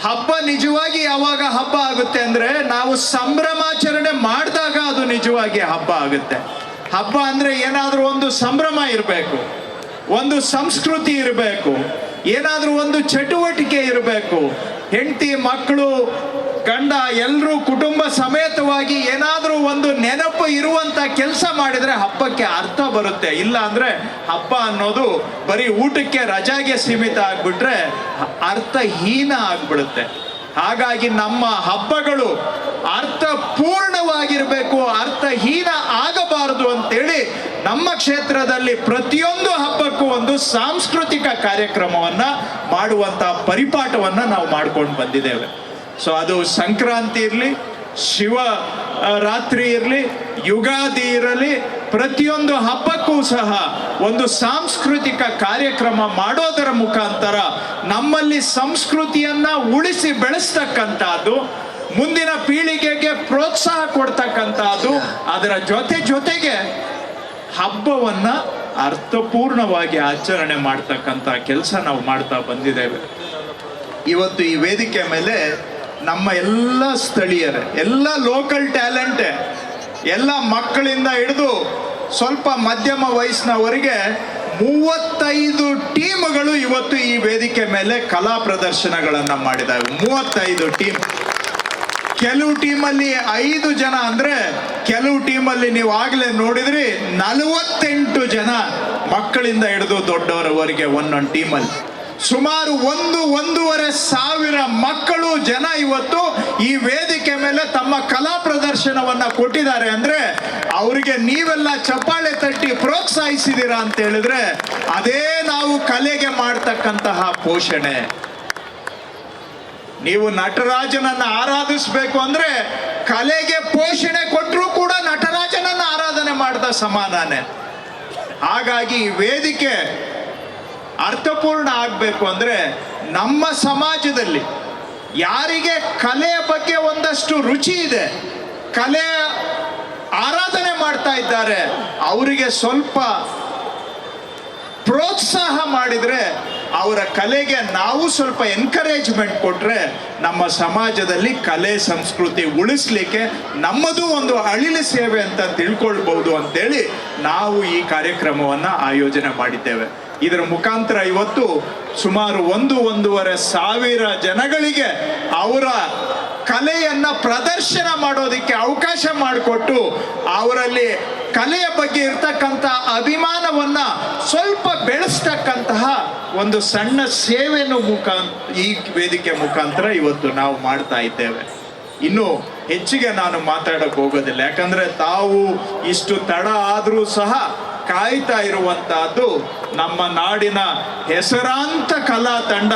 ಹಬ್ಬ ನಿಜವಾಗಿ ಯಾವಾಗ ಹಬ್ಬ ಆಗುತ್ತೆ ಅಂದ್ರೆ ನಾವು ಸಂಭ್ರಮಾಚರಣೆ ಮಾಡಿದಾಗ ಅದು ನಿಜವಾಗಿ ಹಬ್ಬ ಆಗುತ್ತೆ. ಹಬ್ಬ ಅಂದ್ರೆ ಏನಾದ್ರೂ ಒಂದು ಸಂಭ್ರಮ ಇರಬೇಕು, ಒಂದು ಸಂಸ್ಕೃತಿ ಇರಬೇಕು, ಏನಾದ್ರೂ ಒಂದು ಚಟುವಟಿಕೆ ಇರಬೇಕು. ಹೆಂಡತಿ, ಮಕ್ಕಳು, ಗಂಡ ಎಲ್ಲರೂ ಕುಟುಂಬ ಸಮೇತವಾಗಿ ಏನಾದ್ರೂ ಒಂದು ನೆನಪು ಇರುವಂತ ಕೆಲಸ ಮಾಡಿದ್ರೆ ಹಬ್ಬಕ್ಕೆ ಅರ್ಥ ಬರುತ್ತೆ. ಇಲ್ಲ ಅಂದ್ರೆ ಹಬ್ಬ ಅನ್ನೋದು ಬರೀ ಊಟಕ್ಕೆ, ರಜಾಗೆ ಸೀಮಿತ ಆಗ್ಬಿಟ್ರೆ ಅರ್ಥಹೀನ ಆಗ್ಬಿಡುತ್ತೆ. ಹಾಗಾಗಿ ನಮ್ಮ ಹಬ್ಬಗಳು ಅರ್ಥಪೂರ್ಣವಾಗಿರ್ಬೇಕು, ಅರ್ಥಹೀನ ಆಗಬಾರದು ಅಂತೇಳಿ ನಮ್ಮ ಕ್ಷೇತ್ರದಲ್ಲಿ ಪ್ರತಿಯೊಂದು ಹಬ್ಬಕ್ಕೂ ಒಂದು ಸಾಂಸ್ಕೃತಿಕ ಕಾರ್ಯಕ್ರಮವನ್ನ ಮಾಡುವಂತ ಪರಿಪಾಠವನ್ನ ನಾವು ಮಾಡ್ಕೊಂಡು ಬಂದಿದ್ದೇವೆ. ಸೊ ಅದು ಸಂಕ್ರಾಂತಿ ಇರಲಿ, ಶಿವ ರಾತ್ರಿ ಇರಲಿ, ಯುಗಾದಿ ಇರಲಿ, ಪ್ರತಿಯೊಂದು ಹಬ್ಬಕ್ಕೂ ಸಹ ಒಂದು ಸಾಂಸ್ಕೃತಿಕ ಕಾರ್ಯಕ್ರಮ ಮಾಡೋದರ ಮುಖಾಂತರ ನಮ್ಮಲ್ಲಿ ಸಂಸ್ಕೃತಿಯನ್ನ ಉಳಿಸಿ ಬೆಳೆಸ್ತಕ್ಕಂಥದ್ದು, ಮುಂದಿನ ಪೀಳಿಗೆಗೆ ಪ್ರೋತ್ಸಾಹ ಕೊಡ್ತಕ್ಕಂಥದ್ದು, ಅದರ ಜೊತೆಗೆ ಹಬ್ಬವನ್ನ ಅರ್ಥಪೂರ್ಣವಾಗಿ ಆಚರಣೆ ಮಾಡ್ತಕ್ಕಂಥ ಕೆಲಸ ನಾವು ಮಾಡ್ತಾ ಬಂದಿದ್ದೇವೆ. ಇವತ್ತು ಈ ವೇದಿಕೆ ಮೇಲೆ ನಮ್ಮ ಎಲ್ಲ ಸ್ಥಳೀಯರೇ, ಎಲ್ಲ ಲೋಕಲ್ ಟ್ಯಾಲೆಂಟೇ, ಎಲ್ಲ ಮಕ್ಕಳಿಂದ ಹಿಡಿದು ಸ್ವಲ್ಪ ಮಧ್ಯಮ ವಯಸ್ಸಿನವರೆಗೆ 35 ಟೀಮ್ಗಳು ಇವತ್ತು ಈ ವೇದಿಕೆ ಮೇಲೆ ಕಲಾ ಪ್ರದರ್ಶನಗಳನ್ನ ಮಾಡಿದ್ದಾವೆ. 35 ಟೀಮ್. ಕೆಲವು ಟೀಮಲ್ಲಿ 5 ಜನ ಅಂದ್ರೆ, ಕೆಲವು ಟೀಮಲ್ಲಿ ನೀವು ಆಗ್ಲೇ ನೋಡಿದ್ರಿ 48 ಜನ ಮಕ್ಕಳಿಂದ ಹಿಡಿದು ದೊಡ್ಡವರವರೆಗೆ ಒಂದೊಂದು ಟೀಮಲ್ಲಿ. ಸುಮಾರು 1-1.5 ಸಾವಿರ ಮಕ್ಕಳು, ಜನ ಇವತ್ತು ಈ ವೇದಿಕೆ ಮೇಲೆ ತಮ್ಮ ಕಲಾ ಪ್ರದರ್ಶನವನ್ನ ಕೊಟ್ಟಿದ್ದಾರೆ. ಅಂದ್ರೆ ಅವರಿಗೆ ನೀವೆಲ್ಲ ಚಪ್ಪಾಳೆ ತಟ್ಟಿ ಪ್ರೋತ್ಸಾಹಿಸಿದೀರಾ ಅಂತ ಹೇಳಿದ್ರೆ ಅದೇ ನಾವು ಕಲೆಗೆ ಮಾಡ್ತಕ್ಕಂತಹ ಪೋಷಣೆ. ನೀವು ನಟರಾಜನನ್ನ ಆರಾಧಿಸ್ಬೇಕು ಅಂದ್ರೆ ಕಲೆಗೆ ಪೋಷಣೆ ಕೊಟ್ಟರೂ ಕೂಡ ನಟರಾಜನನ್ನ ಆರಾಧನೆ ಮಾಡಿದ ಸಮಾನನೇ. ಹಾಗಾಗಿ ಈ ವೇದಿಕೆ ಅರ್ಥಪೂರ್ಣ ಆಗಬೇಕು ಅಂದ್ರೆ ನಮ್ಮ ಸಮಾಜದಲ್ಲಿ ಯಾರಿಗೆ ಕಲೆಯ ಬಗ್ಗೆ ಒಂದಷ್ಟು ರುಚಿ ಇದೆ, ಕಲೆ ಆರಾಧನೆ ಮಾಡ್ತಾ ಇದ್ದಾರೆ, ಅವರಿಗೆ ಸ್ವಲ್ಪ ಪ್ರೋತ್ಸಾಹ ಮಾಡಿದ್ರೆ, ಅವರ ಕಲೆಗೆ ನಾವು ಸ್ವಲ್ಪ ಎನ್ಕರೇಜ್ಮೆಂಟ್ ಕೊಟ್ರೆ ನಮ್ಮ ಸಮಾಜದಲ್ಲಿ ಕಲೆ ಸಂಸ್ಕೃತಿ ಉಳಿಸ್ಲಿಕ್ಕೆ ನಮ್ಮದು ಒಂದು ಅಳಿಲು ಸೇವೆ ಅಂತ ತಿಳ್ಕೊಳ್ಬಹುದು ಅಂತೇಳಿ ನಾವು ಈ ಕಾರ್ಯಕ್ರಮವನ್ನ ಆಯೋಜನೆ ಮಾಡಿದ್ದೇವೆ. ಇದರ ಮುಖಾಂತರ ಇವತ್ತು ಸುಮಾರು 1-1.5 ಸಾವಿರ ಜನಗಳಿಗೆ ಅವರ ಕಲೆಯನ್ನ ಪ್ರದರ್ಶನ ಮಾಡೋದಕ್ಕೆ ಅವಕಾಶ ಮಾಡಿಕೊಟ್ಟು ಅವರಲ್ಲಿ ಕಲೆಯ ಬಗ್ಗೆ ಇರ್ತಕ್ಕಂಥ ಅಭಿಮಾನವನ್ನ ಸ್ವಲ್ಪ ಬೆಳೆಸ್ತಕ್ಕಂತಹ ಒಂದು ಸಣ್ಣ ಸೇವೆಯನ್ನು ಈ ವೇದಿಕೆ ಮುಖಾಂತರ ಇವತ್ತು ನಾವು ಮಾಡ್ತಾ ಇದ್ದೇವೆ. ಇನ್ನು ಹೆಚ್ಚಿಗೆ ನಾನು ಮಾತಾಡಕ್ ಹೋಗೋದಿಲ್ಲ, ಯಾಕಂದ್ರೆ ತಾವು ಇಷ್ಟು ತಡ ಆದ್ರೂ ಸಹ ಕಾಯ್ತಾ ಇರುವಂತಹದ್ದು ನಮ್ಮ ನಾಡಿನ ಹೆಸರಾಂತ ಕಲಾ ತಂಡ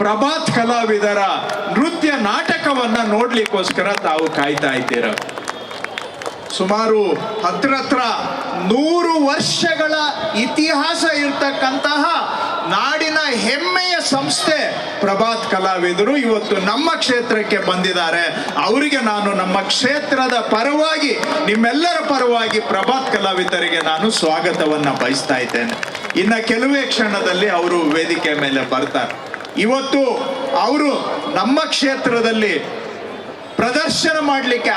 ಪ್ರಭಾತ್ ಕಲಾವಿದರ ನೃತ್ಯ ನಾಟಕವನ್ನ ನೋಡ್ಲಿಕ್ಕೋಸ್ಕರ ತಾವು ಕಾಯ್ತಾ ಇದ್ದೀರ. ಸುಮಾರು ಹತ್ರ 100 ವರ್ಷಗಳ ಇತಿಹಾಸ ಇರ್ತಕ್ಕಂತಹ ನಾಡಿನ ಹೆಮ್ಮೆಯ ಸಂಸ್ಥೆ ಪ್ರಭಾತ್ ಕಲಾವಿದರು ಇವತ್ತು ನಮ್ಮ ಕ್ಷೇತ್ರಕ್ಕೆ ಬಂದಿದ್ದಾರೆ. ಅವರಿಗೆ ನಾನು ನಮ್ಮ ಕ್ಷೇತ್ರದ ಪರವಾಗಿ, ನಿಮ್ಮೆಲ್ಲರ ಪರವಾಗಿ ಪ್ರಭಾತ್ ಕಲಾವಿದರಿಗೆ ನಾನು ಸ್ವಾಗತವನ್ನ ಬಯಸ್ತಾ ಇದ್ದೇನೆ. ಇನ್ನ ಕೆಲವೇ ಕ್ಷಣದಲ್ಲಿ ಅವರು ವೇದಿಕೆ ಮೇಲೆ ಬರ್ತಾರೆ. ಇವತ್ತು ಅವರು ನಮ್ಮ ಕ್ಷೇತ್ರದಲ್ಲಿ ಪ್ರದರ್ಶನ ಮಾಡಲಿಕ್ಕೆ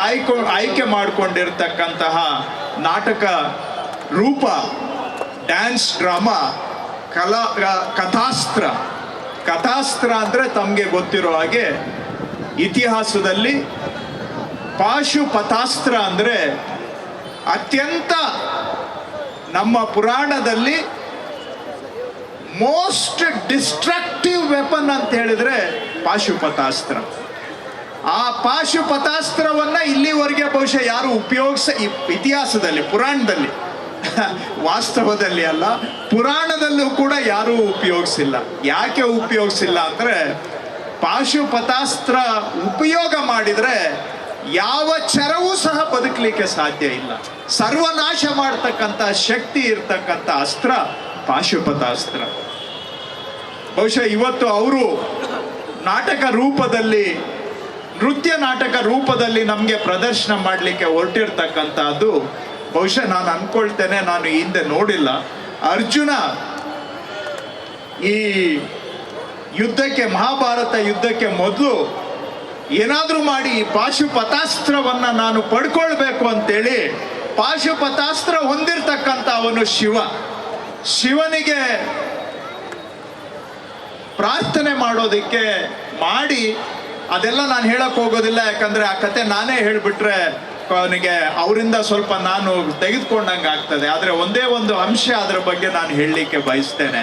ಆಯ್ಕೆ ಮಾಡಿಕೊಂಡಿರ್ತಕ್ಕಂತಹ ನಾಟಕ ರೂಪ ಡ್ಯಾನ್ಸ್ ಡ್ರಾಮಾ ಕಥಾಸ್ತ್ರ. ಕಥಾಸ್ತ್ರ ಅಂದರೆ ತಮಗೆ ಗೊತ್ತಿರೋ ಹಾಗೆ ಇತಿಹಾಸದಲ್ಲಿ ಪಾಶುಪತಾಸ್ತ್ರ ಅಂದರೆ ಅತ್ಯಂತ ನಮ್ಮ ಪುರಾಣದಲ್ಲಿ ಮೋಸ್ಟ್ ಡಿಸ್ಟ್ರಕ್ಟಿವ್ ವೆಪನ್ ಅಂತ ಹೇಳಿದ್ರೆ ಪಾಶುಪತಾಸ್ತ್ರ. ಆ ಪಾಶುಪತಾಸ್ತ್ರವನ್ನ ಇಲ್ಲಿವರೆಗೆ ಬಹುಶಃ ಯಾರು ಇತಿಹಾಸದಲ್ಲಿ, ಪುರಾಣದಲ್ಲಿ, ವಾಸ್ತವದಲ್ಲಿ ಅಲ್ಲ, ಪುರಾಣದಲ್ಲೂ ಕೂಡ ಯಾರೂ ಉಪಯೋಗಿಸಿಲ್ಲ. ಯಾಕೆ ಉಪಯೋಗಿಸಿಲ್ಲ ಅಂದ್ರೆ ಪಾಶುಪತಾಸ್ತ್ರ ಉಪಯೋಗ ಮಾಡಿದ್ರೆ ಯಾವ ಚರವೂ ಸಹ ಬದುಕಲಿಕ್ಕೆ ಸಾಧ್ಯ ಇಲ್ಲ. ಸರ್ವನಾಶ ಮಾಡ್ತಕ್ಕಂಥ ಶಕ್ತಿ ಇರ್ತಕ್ಕಂಥ ಅಸ್ತ್ರ ಪಾಶುಪತಾಸ್ತ್ರ. ಬಹುಶಃ ಇವತ್ತು ಅವರು ನಾಟಕ ರೂಪದಲ್ಲಿ, ನೃತ್ಯ ನಾಟಕ ರೂಪದಲ್ಲಿ ನಮಗೆ ಪ್ರದರ್ಶನ ಮಾಡಲಿಕ್ಕೆ ಹೊರಟಿರ್ತಕ್ಕಂಥದ್ದು ಬಹುಶಃ ನಾನು ಅನ್ಕೊಳ್ತೇನೆ, ನಾನು ಹಿಂದೆ ನೋಡಿಲ್ಲ. ಅರ್ಜುನ ಈ ಯುದ್ಧಕ್ಕೆ, ಮಹಾಭಾರತ ಯುದ್ಧಕ್ಕೆ ಮೊದಲು ಏನಾದರೂ ಮಾಡಿ ಈ ಪಾಶುಪತಾಸ್ತ್ರವನ್ನ ನಾನು ಪಡ್ಕೊಳ್ಬೇಕು ಅಂತೇಳಿ ಪಾಶುಪತಾಸ್ತ್ರ ಹೊಂದಿರತಕ್ಕಂಥ ಅವನು ಶಿವನಿಗೆ ಪ್ರಾರ್ಥನೆ ಮಾಡೋದಕ್ಕೆ ಮಾಡಿ, ಅದೆಲ್ಲ ನಾನು ಹೇಳಕ್ ಹೋಗೋದಿಲ್ಲ, ಯಾಕಂದ್ರೆ ಆ ಕತೆ ನಾನೇ ಹೇಳಿಬಿಟ್ರೆ ಅವನಿಗೆ ಅವರಿಂದ ಸ್ವಲ್ಪ ನಾನು ತೆಗೆದುಕೊಂಡಂಗೆ ಆಗ್ತದೆ. ಆದರೆ ಒಂದೇ ಒಂದು ಅಂಶ ಅದರ ಬಗ್ಗೆ ನಾನು ಹೇಳಲಿಕ್ಕೆ ಬಯಸ್ತೇನೆ.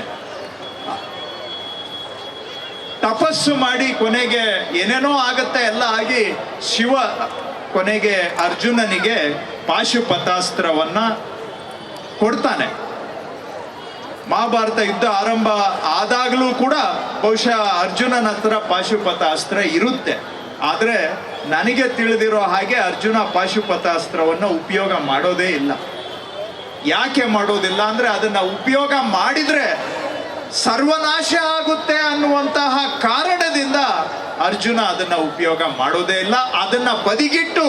ತಪಸ್ಸು ಮಾಡಿ ಕೊನೆಗೆ ಏನೇನೋ ಆಗತ್ತೆ, ಎಲ್ಲ ಆಗಿ ಶಿವ ಕೊನೆಗೆ ಅರ್ಜುನನಿಗೆ ಪಾಶುಪತಾಸ್ತ್ರವನ್ನ ಕೊಡ್ತಾನೆ. ಮಹಾಭಾರತ ಯುದ್ಧ ಆರಂಭ ಆದಾಗಲೂ ಕೂಡ ಬಹುಶಃ ಅರ್ಜುನನ ಹತ್ರ ಪಾಶುಪತಾಸ್ತ್ರ ಇರುತ್ತೆ. ಆದರೆ ನನಗೆ ತಿಳಿದಿರೋ ಹಾಗೆ ಅರ್ಜುನ ಪಾಶುಪತಾಸ್ತ್ರವನ್ನು ಉಪಯೋಗ ಮಾಡೋದೇ ಇಲ್ಲ. ಯಾಕೆ ಮಾಡೋದಿಲ್ಲ ಅಂದ್ರೆ ಅದನ್ನ ಉಪಯೋಗ ಮಾಡಿದ್ರೆ ಸರ್ವನಾಶ ಆಗುತ್ತೆ ಅನ್ನುವಂತಹ ಕಾರಣದಿಂದ ಅರ್ಜುನ ಅದನ್ನ ಉಪಯೋಗ ಮಾಡೋದೇ ಇಲ್ಲ. ಅದನ್ನ ಬದಿಗಿಟ್ಟು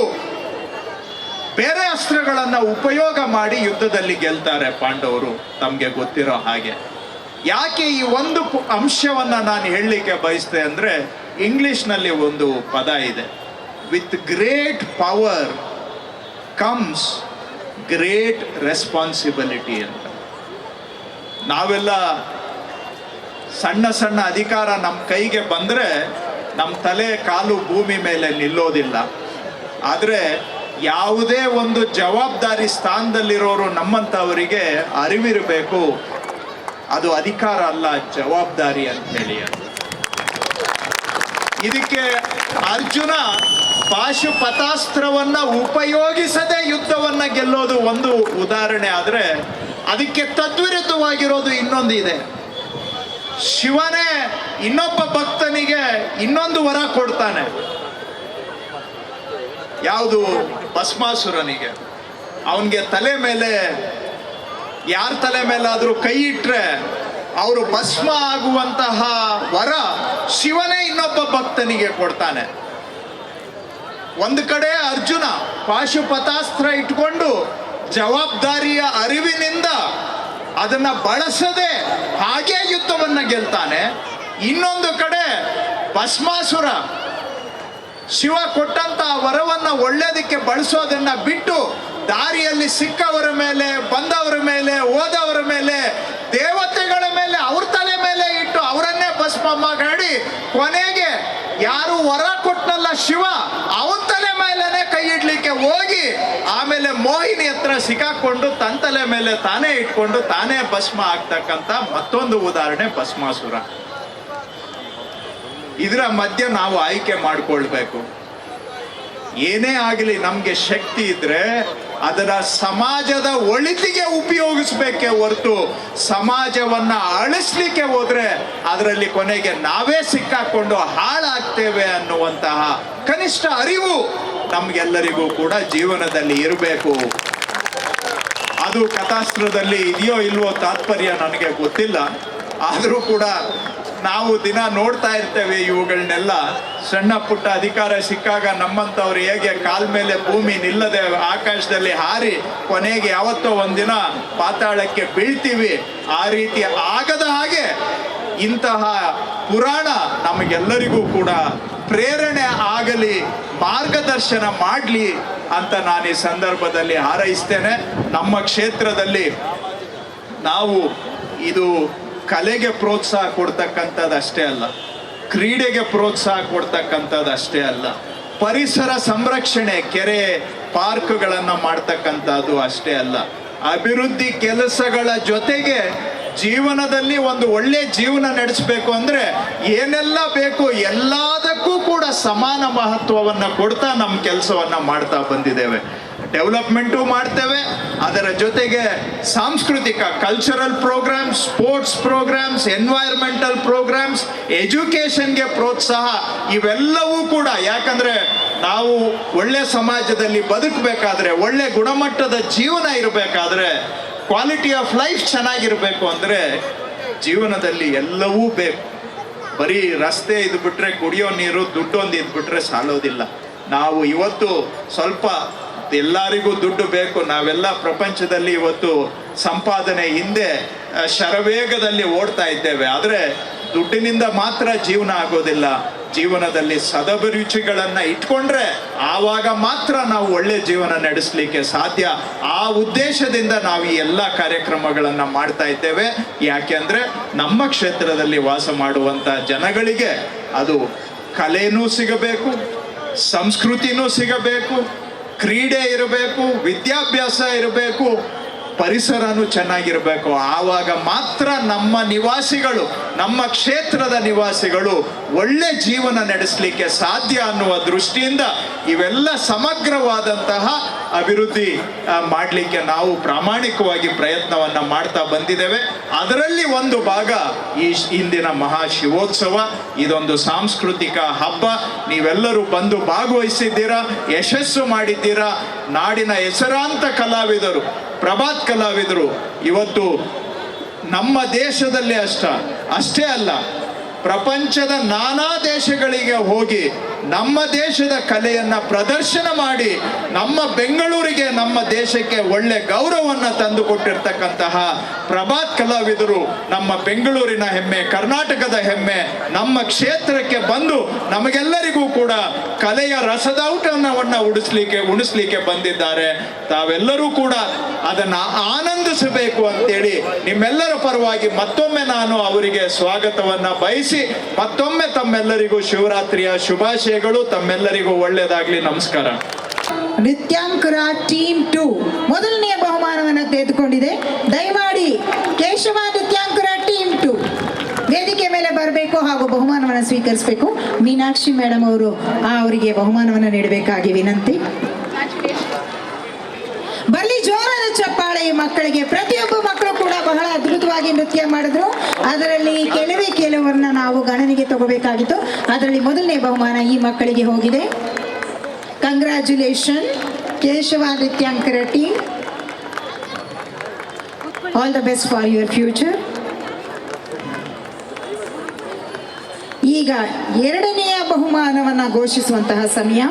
ಬೇರೆ ಅಸ್ತ್ರಗಳನ್ನ ಉಪಯೋಗ ಮಾಡಿ ಯುದ್ಧದಲ್ಲಿ ಗೆಲ್ತಾರೆ ಪಾಂಡವರು, ತಮಗೆ ಗೊತ್ತಿರೋ ಹಾಗೆ. ಯಾಕೆ ಈ ಒಂದು ಅಂಶವನ್ನ ನಾನು ಹೇಳಲಿಕ್ಕೆ ಬಯಸ್ತೆ ಅಂದ್ರೆ, ಇಂಗ್ಲಿಷ್ನಲ್ಲಿ ಒಂದು ಪದ ಇದೆ, with great power comes great responsibility ಅಂತ. ನಾವೆಲ್ಲ ಸಣ್ಣ ಸಣ್ಣ ಅಧಿಕಾರ ನಮ್ಮ ಕೈಗೆ ಬಂದರೆ ನಮ್ಮ ತಲೆ ಕಾಲು ಭೂಮಿ ಮೇಲೆ ನಿಲ್ಲೋದಿಲ್ಲ. ಆದರೆ ಯಾವುದೇ ಒಂದು ಜವಾಬ್ದಾರಿ ಸ್ಥಾನದಲ್ಲಿರೋರು ನಮ್ಮಂಥವರಿಗೆ ಅರಿವಿರಬೇಕು, ಅದು ಅಧಿಕಾರ ಅಲ್ಲ, ಜವಾಬ್ದಾರಿ ಅಂತ ಹೇಳಿ. ಇದಕ್ಕೆ ಅರ್ಜುನ ಪಾಶುಪತಾಸ್ತ್ರವನ್ನ ಉಪಯೋಗಿಸದೆ ಯುದ್ಧವನ್ನ ಗೆಲ್ಲೋದು ಒಂದು ಉದಾಹರಣೆ. ಆದರೆ ಅದಕ್ಕೆ ತದ್ವಿರುದ್ಧವಾಗಿರೋದು ಇನ್ನೊಂದು ಇದೆ. ಶಿವನೇ ಇನ್ನೊಬ್ಬ ಭಕ್ತನಿಗೆ ಇನ್ನೊಂದು ವರ ಕೊಡ್ತಾನೆ. ಯಾವುದು? ಭಸ್ಮಾಸುರನಿಗೆ. ಅವನಿಗೆ ತಲೆ ಮೇಲೆ, ಯಾರ ತಲೆ ಮೇಲಾದ್ರೂ ಕೈ ಇಟ್ರೆ ಅವರು ಭಸ್ಮ ಆಗುವಂತಹ ವರ ಶಿವನೇ ಇನ್ನೊಬ್ಬ ಭಕ್ತನಿಗೆ ಕೊಡ್ತಾನೆ. ಒಂದು ಕಡೆ ಅರ್ಜುನ ಪಾಶುಪತಾಸ್ತ್ರ ಇಟ್ಕೊಂಡು ಜವಾಬ್ದಾರಿಯ ಅರಿವಿನಿಂದ ಅದನ್ನ ಬಳಸದೆ ಹಾಗೆ ಯುದ್ಧವನ್ನ ಗೆಲ್ತಾನೆ. ಇನ್ನೊಂದು ಕಡೆ ಭಸ್ಮಾಸುರ ಶಿವ ಕೊಟ್ಟಂತ ವರವನ್ನ ಒಳ್ಳೆದಕ್ಕೆ ಬಳಸೋದನ್ನ ಬಿಟ್ಟು ದಾರಿಯಲ್ಲಿ ಸಿಕ್ಕವರ ಮೇಲೆ, ಬಂದವರ ಮೇಲೆ, ಹೋದವರ ಮೇಲೆ, ದೇವತೆಗಳ ಮೇಲೆ, ಅವ್ರ ತಲೆ ಮೇಲೆ ಇಟ್ಟು ಅವರನ್ನೇ ಭಸ್ಮ ಮಾಡಿ ಕೊನೆಗೆ ಯಾರು ವರ ಕೊಟ್ಟನಲ್ಲ ಶಿವ, ಅವನ ತಲೆ ಮೇಲೆನೆ ಕೈ ಇಡ್ಲಿಕ್ಕೆ ಹೋಗಿ ಆಮೇಲೆ ಮೋಹಿನಿ ಹತ್ರ ಸಿಕ್ಕಾಕೊಂಡು ತನ್ನ ತಲೆ ಮೇಲೆ ತಾನೇ ಇಟ್ಕೊಂಡು ತಾನೇ ಭಸ್ಮ ಆಗ್ತಕ್ಕಂಥ ಮತ್ತೊಂದು ಉದಾಹರಣೆ ಭಸ್ಮಾಸುರ. ಇದರ ಮಧ್ಯೆ ನಾವು ಆಯ್ಕೆ ಮಾಡಿಕೊಳ್ಬೇಕು. ಏನೇ ಆಗಲಿ ನಮ್ಗೆ ಶಕ್ತಿ ಇದ್ರೆ ಅದರ ಸಮಾಜದ ಒಳಿತಿಗೆ ಉಪಯೋಗಿಸ್ಬೇಕೇ ಹೊರತು ಸಮಾಜವನ್ನ ಅಳಿಸ್ಲಿಕ್ಕೆ ಹೋದ್ರೆ ಅದರಲ್ಲಿ ಕೊನೆಗೆ ನಾವೇ ಸಿಕ್ಕಾಕೊಂಡು ಹಾಳಾಗ್ತೇವೆ ಅನ್ನುವಂತಹ ಕನಿಷ್ಠ ಅರಿವು ನಮ್ಗೆಲ್ಲರಿಗೂ ಕೂಡ ಜೀವನದಲ್ಲಿ ಇರಬೇಕು. ಅದು ಕಥಾಸ್ತ್ರದಲ್ಲಿ ಇದೆಯೋ ಇಲ್ವೋ ತಾತ್ಪರ್ಯ ನನಗೆ ಗೊತ್ತಿಲ್ಲ. ಆದರೂ ಕೂಡ ನಾವು ದಿನ ನೋಡ್ತಾ ಇರ್ತೇವೆ ಇವುಗಳನ್ನೆಲ್ಲ. ಸಣ್ಣ ಪುಟ್ಟ ಅಧಿಕಾರ ಸಿಕ್ಕಾಗ ನಮ್ಮಂಥವ್ರು ಹೇಗೆ ಕಾಲ್ ಮೇಲೆ ಭೂಮಿ ನಿಲ್ಲದೆ ಆಕಾಶದಲ್ಲಿ ಹಾರಿ ಕೊನೆಗೆ ಯಾವತ್ತೋ ಒಂದಿನ ಪಾತಾಳಕ್ಕೆ ಬೀಳ್ತೀವಿ, ಆ ರೀತಿ ಆಗದ ಹಾಗೆ ಇಂತಹ ಪುರಾಣ ನಮಗೆಲ್ಲರಿಗೂ ಕೂಡ ಪ್ರೇರಣೆ ಆಗಲಿ, ಮಾರ್ಗದರ್ಶನ ಮಾಡಲಿ ಅಂತ ನಾನು ಈ ಸಂದರ್ಭದಲ್ಲಿ ಹಾರೈಸ್ತೇನೆ. ನಮ್ಮ ಕ್ಷೇತ್ರದಲ್ಲಿ ನಾವು ಇದು ಕಲೆಗೆ ಪ್ರೋತ್ಸಾಹ ಕೊಡ್ತಕ್ಕಂಥದ್ದು ಅಷ್ಟೇ ಅಲ್ಲ, ಕ್ರೀಡೆಗೆ ಪ್ರೋತ್ಸಾಹ ಕೊಡ್ತಕ್ಕಂಥದ್ದು ಅಷ್ಟೇ ಅಲ್ಲ, ಪರಿಸರ ಸಂರಕ್ಷಣೆ, ಕೆರೆ ಪಾರ್ಕ್ಗಳನ್ನು ಮಾಡ್ತಕ್ಕಂಥದ್ದು ಅಷ್ಟೇ ಅಲ್ಲ, ಅಭಿವೃದ್ಧಿ ಕೆಲಸಗಳ ಜೊತೆಗೆ ಜೀವನದಲ್ಲಿ ಒಂದು ಒಳ್ಳೆ ಜೀವನ ನಡೆಸಬೇಕು ಅಂದರೆ ಏನೆಲ್ಲ ಬೇಕು ಎಲ್ಲದಕ್ಕೂ ಕೂಡ ಸಮಾನ ಮಹತ್ವವನ್ನು ಕೊಡ್ತಾ ನಮ್ಮ ಕೆಲಸವನ್ನು ಮಾಡ್ತಾ ಬಂದಿದ್ದೇವೆ. ಡೆವಲಪ್ಮೆಂಟು ಮಾಡ್ತೇವೆ, ಅದರ ಜೊತೆಗೆ ಸಾಂಸ್ಕೃತಿಕ cultural programmes, sports programmes, environmental programmes, ಎಜುಕೇಷನ್ಗೆ ಪ್ರೋತ್ಸಾಹ, ಇವೆಲ್ಲವೂ ಕೂಡ. ಯಾಕಂದರೆ ನಾವು ಒಳ್ಳೆ ಸಮಾಜದಲ್ಲಿ ಬದುಕಬೇಕಾದ್ರೆ, ಒಳ್ಳೆ ಗುಣಮಟ್ಟದ ಜೀವನ ಇರಬೇಕಾದ್ರೆ, ಕ್ವಾಲಿಟಿ ಆಫ್ ಲೈಫ್ ಚೆನ್ನಾಗಿರಬೇಕು ಅಂದರೆ ಜೀವನದಲ್ಲಿ ಎಲ್ಲವೂ ಬೇಕು. ಬರೀ ರಸ್ತೆ ಇದ್ಬಿಟ್ರೆ, ಕುಡಿಯೋ ನೀರು, ದುಡ್ಡೊಂದು ಇದ್ಬಿಟ್ರೆ ಸಾಲೋದಿಲ್ಲ. ನಾವು ಇವತ್ತು ಸ್ವಲ್ಪ ಎಲ್ಲರಿಗೂ ದುಡ್ಡು ಬೇಕು. ನಾವೆಲ್ಲ ಪ್ರಪಂಚದಲ್ಲಿ ಇವತ್ತು ಸಂಪಾದನೆ ಹಿಂದೆ ಶರವೇಗದಲ್ಲಿ ಓಡ್ತಾ ಇದ್ದೇವೆ. ಆದರೆ ದುಡ್ಡಿನಿಂದ ಮಾತ್ರ ಜೀವನ ಆಗೋದಿಲ್ಲ. ಜೀವನದಲ್ಲಿ ಸದಭಿರುಚಿಗಳನ್ನು ಇಟ್ಕೊಂಡ್ರೆ ಆವಾಗ ಮಾತ್ರ ನಾವು ಒಳ್ಳೆ ಜೀವನ ನಡೆಸಲಿಕ್ಕೆ ಸಾಧ್ಯ. ಆ ಉದ್ದೇಶದಿಂದ ನಾವು ಈ ಎಲ್ಲ ಕಾರ್ಯಕ್ರಮಗಳನ್ನು ಮಾಡ್ತಾ ಇದ್ದೇವೆ. ಯಾಕೆಂದರೆ ನಮ್ಮ ಕ್ಷೇತ್ರದಲ್ಲಿ ವಾಸ ಮಾಡುವಂಥ ಜನಗಳಿಗೆ ಅದು ಕಲೆನೂ ಸಿಗಬೇಕು, ಸಂಸ್ಕೃತಿನೂ ಸಿಗಬೇಕು, ಕ್ರೀಡೆ ಇರಬೇಕು, ವಿದ್ಯಾಭ್ಯಾಸ ಇರಬೇಕು, ಪರಿಸರನೂ ಚೆನ್ನಾಗಿರಬೇಕು. ಆವಾಗ ಮಾತ್ರ ನಮ್ಮ ನಿವಾಸಿಗಳು, ನಮ್ಮ ಕ್ಷೇತ್ರದ ನಿವಾಸಿಗಳು ಒಳ್ಳೆ ಜೀವನ ನಡೆಸಲಿಕ್ಕೆ ಸಾಧ್ಯ ಅನ್ನುವ ದೃಷ್ಟಿಯಿಂದ ಇವೆಲ್ಲ ಸಮಗ್ರವಾದಂತಹ ಅಭಿವೃದ್ಧಿ ಮಾಡಲಿಕ್ಕೆ ನಾವು ಪ್ರಾಮಾಣಿಕವಾಗಿ ಪ್ರಯತ್ನವನ್ನು ಮಾಡ್ತಾ ಬಂದಿದ್ದೇವೆ. ಅದರಲ್ಲಿ ಒಂದು ಭಾಗ ಈ ಇಂದಿನ ಮಹಾಶಿವೋತ್ಸವ. ಇದೊಂದು ಸಾಂಸ್ಕೃತಿಕ ಹಬ್ಬ. ನೀವೆಲ್ಲರೂ ಬಂದು ಭಾಗವಹಿಸಿದ್ದೀರಾ, ಯಶಸ್ಸು ಮಾಡಿದ್ದೀರಾ. ನಾಡಿನ ಹೆಸರಾಂತ ಕಲಾವಿದರು, ಪ್ರಭಾತ್ ಕಲಾವಿದರು ಇವತ್ತು ನಮ್ಮ ದೇಶದಲ್ಲಿ ಅಷ್ಟೇ ಅಲ್ಲ, ಪ್ರಪಂಚದ ನಾನಾ ದೇಶಗಳಿಗೆ ಹೋಗಿ ನಮ್ಮ ದೇಶದ ಕಲೆಯನ್ನು ಪ್ರದರ್ಶನ ಮಾಡಿ ನಮ್ಮ ಬೆಂಗಳೂರಿಗೆ, ನಮ್ಮ ದೇಶಕ್ಕೆ ಒಳ್ಳೆ ಗೌರವವನ್ನು ತಂದುಕೊಟ್ಟಿರ್ತಕ್ಕಂತಹ ಪ್ರಭಾತ್ ಕಲಾವಿದರು ನಮ್ಮ ಬೆಂಗಳೂರಿನ ಹೆಮ್ಮೆ, ಕರ್ನಾಟಕದ ಹೆಮ್ಮೆ. ನಮ್ಮ ಕ್ಷೇತ್ರಕ್ಕೆ ಬಂದು ನಮಗೆಲ್ಲರಿಗೂ ಕೂಡ ಕಲೆಯ ರಸದೌಟವನ್ನು ಉಣಿಸ್ಲಿಕ್ಕೆ ಬಂದಿದ್ದಾರೆ. ತಾವೆಲ್ಲರೂ ಕೂಡ ಅದನ್ನು ಆನಂದಿಸಬೇಕು ಅಂತೇಳಿ ನಿಮ್ಮೆಲ್ಲರ ಪರವಾಗಿ ಮತ್ತೊಮ್ಮೆ ನಾನು ಅವರಿಗೆ ಸ್ವಾಗತವನ್ನು ಬಯಸಿ ಮತ್ತೊಮ್ಮೆ ತಮ್ಮೆಲ್ಲರಿಗೂ ಶಿವರಾತ್ರಿಯ ಶುಭಾಶಯಗಳು. ತಮ್ಮೆಲ್ಲರಿಗೂ ಒಳ್ಳೆಯದಾಗಲಿ. ನಮಸ್ಕಾರ. ನೃತ್ಯಾಂಕುರ ಟೀಮ್ 2 ಮೊದಲನೆಯ ಬಹುಮಾನವನ್ನು ತೆಗೆದುಕೊಂಡಿದೆ. ದಯಮಾಡಿ ಕೇಶವ ನೃತ್ಯಾಂಕುರ ಟೀಮ್ 2 ವೇದಿಕೆ ಮೇಲೆ ಬರಬೇಕು ಹಾಗೂ ಬಹುಮಾನವನ್ನು ಸ್ವೀಕರಿಸಬೇಕು. ಮೀನಾಕ್ಷಿ ಮೇಡಮ್ ಅವರು ಅವರಿಗೆ ಬಹುಮಾನವನ್ನು ನೀಡಬೇಕಾಗಿ ವಿನಂತಿ. ಬರಲಿ ಜೋರಾದ ಚಪ್ಪಾಳೆ ಈ ಮಕ್ಕಳಿಗೆ. ಪ್ರತಿಯೊಬ್ಬ ಮಕ್ಕಳು ಕೂಡ ಬಹಳ ಅದ್ಭುತವಾಗಿ ನೃತ್ಯ ಮಾಡಿದ್ರು. ಅದರಲ್ಲಿ ಕೆಲವರನ್ನ ನಾವು ಗಣನೆಗೆ ತಗೋಬೇಕಾಗಿತ್ತು. ಅದರಲ್ಲಿ ಮೊದಲನೇ ಬಹುಮಾನ ಈ ಮಕ್ಕಳಿಗೆ ಹೋಗಿದೆ. Congratulation Keshava Nrityankara team. All the best for your future. ಈಗ ಎರಡನೆಯ ಬಹುಮಾನವನ್ನು ಘೋಷಿಸುವಂತಹ ಸಮಯ.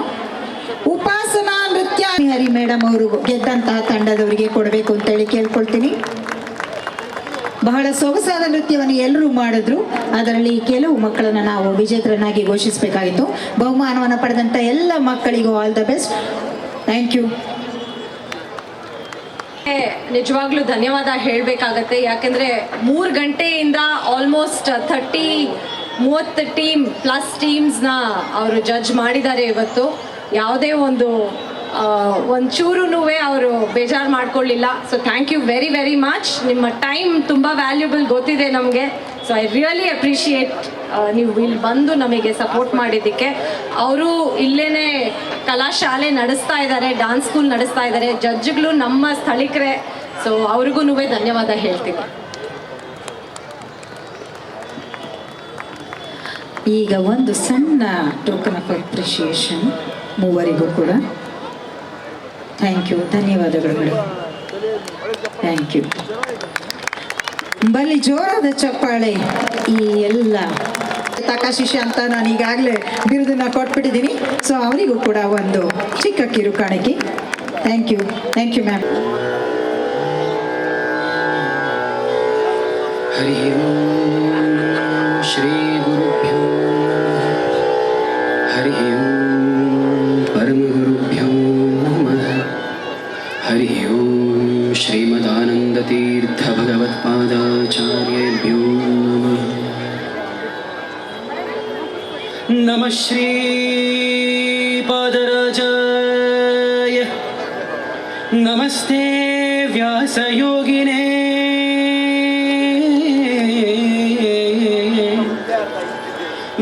ಉಪಾಸನಾ ನೃತ್ಯ ಹರಿ ಮೇಡಮ್ ಅವರು ಗೆದ್ದಂತಹ ತಂಡದವರಿಗೆ ಕೊಡಬೇಕು ಅಂತೇಳಿ ಕೇಳ್ಕೊಳ್ತೀನಿ. ಬಹಳ ಸೊಗಸಾದ ನೃತ್ಯವನ್ನು ಎಲ್ಲರೂ ಮಾಡಿದ್ರು. ಅದರಲ್ಲಿ ಕೆಲವು ಮಕ್ಕಳನ್ನು ನಾವು ವಿಜೇತರನ್ನಾಗಿ ಘೋಷಿಸಬೇಕಾಗಿತ್ತು. ಬಹುಮಾನವನ್ನು ಪಡೆದಂಥ ಎಲ್ಲ ಮಕ್ಕಳಿಗೂ all the best. Thank you. ನಿಜವಾಗ್ಲೂ ಧನ್ಯವಾದ ಹೇಳಬೇಕಾಗತ್ತೆ. ಯಾಕೆಂದರೆ 3 ಗಂಟೆಯಿಂದ ಆಲ್ಮೋಸ್ಟ್ 30 ಟೀಮ್ ಪ್ಲಸ್ ಟೀಮ್ಸ್ನ ಅವರು ಜಡ್ಜ್ ಮಾಡಿದ್ದಾರೆ. ಇವತ್ತು ಯಾವುದೇ ಒಂಚೂರು ಅವರು ಬೇಜಾರು ಮಾಡ್ಕೊಳ್ಳಿಲ್ಲ. So thank you very very much. ನಿಮ್ಮ ಟೈಮ್ ತುಂಬ ವ್ಯಾಲ್ಯೂಬಲ್ ಗೊತ್ತಿದೆ ನಮಗೆ. ಸೊ ಐ ರಿಯಲಿ ಅಪ್ರಿಷಿಯೇಟ್ ನೀವು ಇಲ್ಲಿ ಬಂದು ನಮಗೆ ಸಪೋರ್ಟ್ ಮಾಡಿದ್ದಕ್ಕೆ. ಅವರು ಇಲ್ಲೇ ಕಲಾಶಾಲೆ ನಡೆಸ್ತಾ ಇದ್ದಾರೆ, ಡಾನ್ಸ್ ಸ್ಕೂಲ್ ನಡೆಸ್ತಾ ಇದ್ದಾರೆ. ಜಡ್ಜ್ಗಳು ನಮ್ಮ ಸ್ಥಳೀಕರೇ. ಸೊ ಅವ್ರಿಗೂ ಧನ್ಯವಾದ ಹೇಳ್ತೀನಿ. ಈಗ ಒಂದು ಸಣ್ಣ ಟೋಕನ್ ಆಫ್ ಅಪ್ರಿಷಿಯೇಷನ್ ಮೂವರಿಗೂ ಕೂಡ. ಥ್ಯಾಂಕ್ ಯು, ಧನ್ಯವಾದಗಳು ಮೇಡಮ್. Thank you. ಬಲ್ಲಿ ಜೋರಾದ ಚಪ್ಪಾಳೆ ಈ ಎಲ್ಲ ತಕಾಶಿಷ ಅಂತ ನಾನು ಈಗಾಗಲೇ ಬಿರುದನ್ನು ಕೊಟ್ಬಿಟ್ಟಿದ್ದೀನಿ. ಸೊ ಅವರಿಗೂ ಕೂಡ ಒಂದು ಚಿಕ್ಕ ಕಿರು ಕಾಣಿಕೆ. Thank you ma'am. Hari Om Shri ಗುರುಭ್ಯೋ ಹರಿ ಓಂ ಪರಮ ಗುರುಭ್ಯೋ ನಮಃ. ಹರಿ ಓಂ ಶ್ರೀಮದಾನಂದ ತೀರ್ಥ ಭಗವತ್ नमः श्रीपादराजाय नमस्ते व्यासयोगिने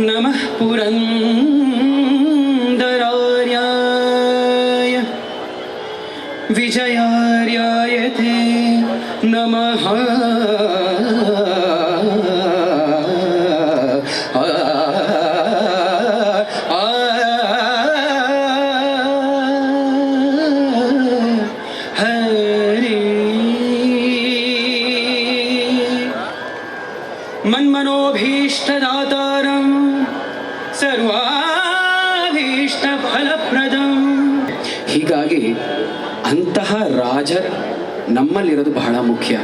नमः पुरन्दरार्याय विजयार्याय ते नमः ಮನ್ಮನೋಭೀಷ್ಟದಾತಾರಂ ಸರ್ವಾಭೀಷ್ಟಫಲಪ್ರದಂ. ಹೀಗಾಗಿ ಅಂತಹ ರಾಜ ನಮ್ಮಲ್ಲಿರೋದು ಬಹಳ ಮುಖ್ಯ.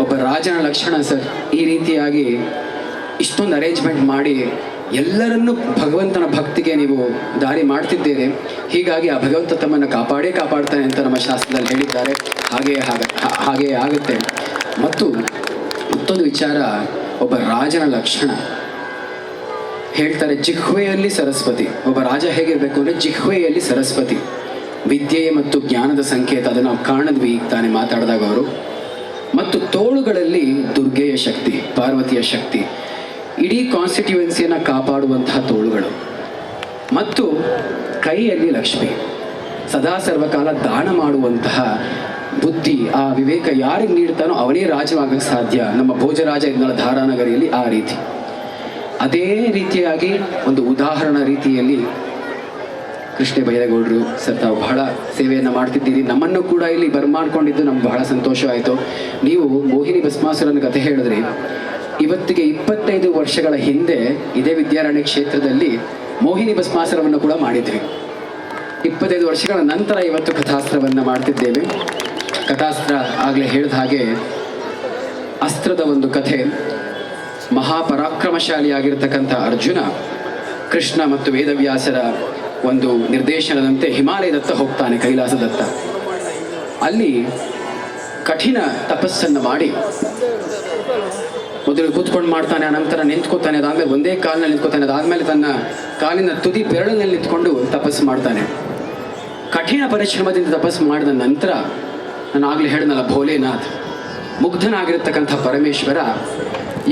ಒಬ್ಬ ರಾಜನ ಲಕ್ಷಣ ಸರ್, ಈ ರೀತಿಯಾಗಿ ಇಷ್ಟೊಂದು ಅರೇಂಜ್ಮೆಂಟ್ ಮಾಡಿ ಎಲ್ಲರನ್ನೂ ಭಗವಂತನ ಭಕ್ತಿಗೆ ನೀವು ದಾರಿ ಮಾಡ್ತಿದ್ದೀರಿ. ಹೀಗಾಗಿ ಆ ಭಗವಂತ ತಮ್ಮನ್ನು ಕಾಪಾಡ್ತಾನೆ ಅಂತ ನಮ್ಮ ಶಾಸ್ತ್ರದಲ್ಲಿ ಹೇಳಿದ್ದಾರೆ. ಹಾಗೇ ಆಗುತ್ತೆ. ಮತ್ತು ಮತ್ತೊಂದು ವಿಚಾರ, ಒಬ್ಬ ರಾಜನ ಲಕ್ಷಣ ಹೇಳ್ತಾರೆ, ಜಿಹ್ವೆಯಲ್ಲಿ ಸರಸ್ವತಿ. ಒಬ್ಬ ರಾಜ ಹೇಗಿರಬೇಕು ಅಂದರೆ ಜಿಹ್ವೆಯಲ್ಲಿ ಸರಸ್ವತಿ, ವಿದ್ಯೆ ಮತ್ತು ಜ್ಞಾನದ ಸಂಕೇತ. ಅದನ್ನು ನಾವು ಕಾಣಿದ್ವಿ ಈಗ ತಾನೇ ಮಾತಾಡಿದಾಗ ಅವರು. ಮತ್ತು ತೋಳುಗಳಲ್ಲಿ ದುರ್ಗೆಯ ಶಕ್ತಿ, ಪಾರ್ವತಿಯ ಶಕ್ತಿ, ಇಡೀ ಕಾನ್ಸ್ಟಿಟ್ಯೂಯೆನ್ಸಿಯನ್ನು ಕಾಪಾಡುವಂತಹ ತೋಳುಗಳು. ಮತ್ತು ಕೈಯಲ್ಲಿ ಲಕ್ಷ್ಮಿ, ಸದಾ ಸರ್ವಕಾಲ ದಾನ ಮಾಡುವಂತಹ ಬುದ್ಧಿ, ಆ ವಿವೇಕ ಯಾರಿಗೆ ನೀಡ್ತಾನೋ ಅವನೇ ರಾಜವಾಗಕ್ಕೆ ಸಾಧ್ಯ. ನಮ್ಮ ಭೋಜರಾಜ ಇದ್ನಲ್ಲ ಧಾರಾನಗರಿಯಲ್ಲಿ ಆ ರೀತಿ. ಅದೇ ರೀತಿಯಾಗಿ ಒಂದು ಉದಾಹರಣಾ ರೀತಿಯಲ್ಲಿ ಕೃಷ್ಣ ಬೈರೇಗೌಡರು ಸರ್, ತಾವು ಬಹಳ ಸೇವೆಯನ್ನು ಮಾಡ್ತಿದ್ದೀರಿ. ನಮ್ಮನ್ನು ಕೂಡ ಇಲ್ಲಿ ಬರ್ಮಾಡ್ಕೊಂಡಿದ್ದು ನಮ್ಗೆ ಬಹಳ ಸಂತೋಷ ಆಯಿತು. ನೀವು ಮೋಹಿನಿ ಭಸ್ಮಾಸುರನ ಕಥೆ ಹೇಳಿದ್ರಿ. ಇವತ್ತಿಗೆ 25 ವರ್ಷಗಳ ಹಿಂದೆ ಇದೇ ವಿದ್ಯಾರಣ್ಯ ಕ್ಷೇತ್ರದಲ್ಲಿ ಮೋಹಿನಿ ಭಸ್ಮಾಸುರವನ್ನು ಕೂಡ ಮಾಡಿದ್ವಿ. 25 ವರ್ಷಗಳ ನಂತರ ಇವತ್ತು ಕಥಾಸ್ತ್ರವನ್ನು ಮಾಡ್ತಿದ್ದೇವೆ. ಕಥಾಸ್ತ್ರ ಆಗಲೇ ಹೇಳಿದ ಹಾಗೆ ಅಸ್ತ್ರದ ಒಂದು ಕಥೆ. ಮಹಾಪರಾಕ್ರಮಶಾಲಿಯಾಗಿರ್ತಕ್ಕಂಥ ಅರ್ಜುನ ಕೃಷ್ಣ ಮತ್ತು ವೇದವ್ಯಾಸರ ಒಂದು ನಿರ್ದೇಶನದಂತೆ ಹಿಮಾಲಯದತ್ತ ಹೋಗ್ತಾನೆ, ಕೈಲಾಸದತ್ತ. ಅಲ್ಲಿ ಕಠಿಣ ತಪಸ್ಸನ್ನು ಮಾಡಿ ಮೊದಲು ಕೂತ್ಕೊಂಡು ಮಾಡ್ತಾನೆ, ಅನಂತರ ನಿಂತ್ಕೋತಾನೆ, ಅದಾದ್ಮೇಲೆ ಒಂದೇ ಕಾಲಿನಲ್ಲಿ ನಿಂತ್ಕೋತಾನೆ, ಅದಾದ್ಮೇಲೆ ತನ್ನ ಕಾಲಿನ ತುದಿ ಬೆರಳಿನಲ್ಲಿ ನಿಂತ್ಕೊಂಡು ತಪಸ್ಸು ಮಾಡ್ತಾನೆ. ಕಠಿಣ ಪರಿಶ್ರಮದಿಂದ ತಪಸ್ಸು ಮಾಡಿದ ನಂತರ, ನಾನು ಆಗಲೇ ಹೇಳಿದ್ನಲ್ಲ ಭೋಲೆನಾಥ್, ಮುಗ್ಧನಾಗಿರ್ತಕ್ಕಂಥ ಪರಮೇಶ್ವರ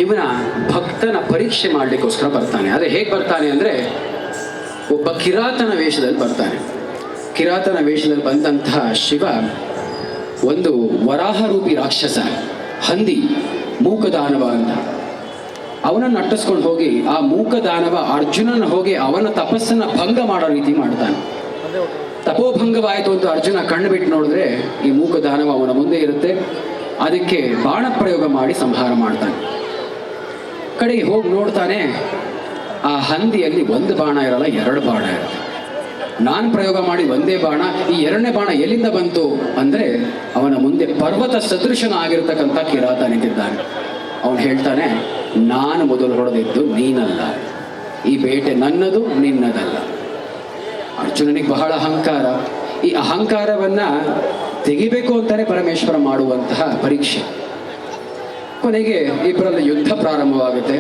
ಇವನ ಭಕ್ತನ ಪರೀಕ್ಷೆ ಮಾಡಲಿಕ್ಕೋಸ್ಕರ ಬರ್ತಾನೆ. ಆದರೆ ಹೇಗೆ ಬರ್ತಾನೆ ಅಂದರೆ ಒಬ್ಬ ಕಿರಾತನ ವೇಷದಲ್ಲಿ ಬರ್ತಾನೆ. ಕಿರಾತನ ವೇಷದಲ್ಲಿ ಬಂದಂತಹ ಶಿವ ಒಂದು ವರಾಹರೂಪಿ ರಾಕ್ಷಸ, ಹಂದಿ, ಮೂಕದಾನವ ಅಂತ, ಅವನನ್ನು ಅಟ್ಟಿಸ್ಕೊಂಡು ಹೋಗಿ ಆ ಮೂಕದಾನವ ಅರ್ಜುನನ ಹೋಗಿ ಅವನ ತಪಸ್ಸನ್ನು ಭಂಗ ಮಾಡೋ ರೀತಿ ಮಾಡ್ತಾನೆ. ತಪೋಭಂಗವಾಯಿತು ಅಂತ ಅರ್ಜುನ ಕಣ್ಣು ಬಿಟ್ಟು ನೋಡಿದ್ರೆ ಈ ಮೂಕದಾನವ ಅವನ ಮುಂದೆ ಇರುತ್ತೆ. ಅದಕ್ಕೆ ಬಾಣ ಪ್ರಯೋಗ ಮಾಡಿ ಸಂಹಾರ ಮಾಡ್ತಾನೆ. ಕಡೆಗೆ ಹೋಗಿ ನೋಡ್ತಾನೆ, ಆ ಹಂದಿಯಲ್ಲಿ ಒಂದು ಬಾಣ ಇರಲ್ಲ, 2 ಬಾಣ ಇರುತ್ತೆ. ನಾನು ಪ್ರಯೋಗ ಮಾಡಿ ಒಂದೇ ಬಾಣ, ಈ 2ನೇ ಬಾಣ ಎಲ್ಲಿಂದ ಬಂತು ಅಂದರೆ ಅವನ ಮುಂದೆ ಪರ್ವತ ಸದೃಶನ ಆಗಿರ್ತಕ್ಕಂಥ ಕಿರಾತ ನಿಂತಿದ್ದಾನೆ. ಅವನು ಹೇಳ್ತಾನೆ, ನಾನು ಮೊದಲು ಹೊಡೆದಿದ್ದು ನೀನಲ್ಲ, ಈ ಬೇಟೆ ನನ್ನದು ನಿನ್ನದಲ್ಲ. ಅರ್ಜುನನಿಗೆ ಬಹಳ ಅಹಂಕಾರ. ಈ ಅಹಂಕಾರವನ್ನು ತೆಗಿಬೇಕು ಅಂತಾನೆ ಪರಮೇಶ್ವರ ಮಾಡುವಂತಹ ಪರೀಕ್ಷೆ. ಕೊನೆಗೆ ಇಬ್ಬರಲ್ಲಿ ಯುದ್ಧ ಪ್ರಾರಂಭವಾಗುತ್ತೆ.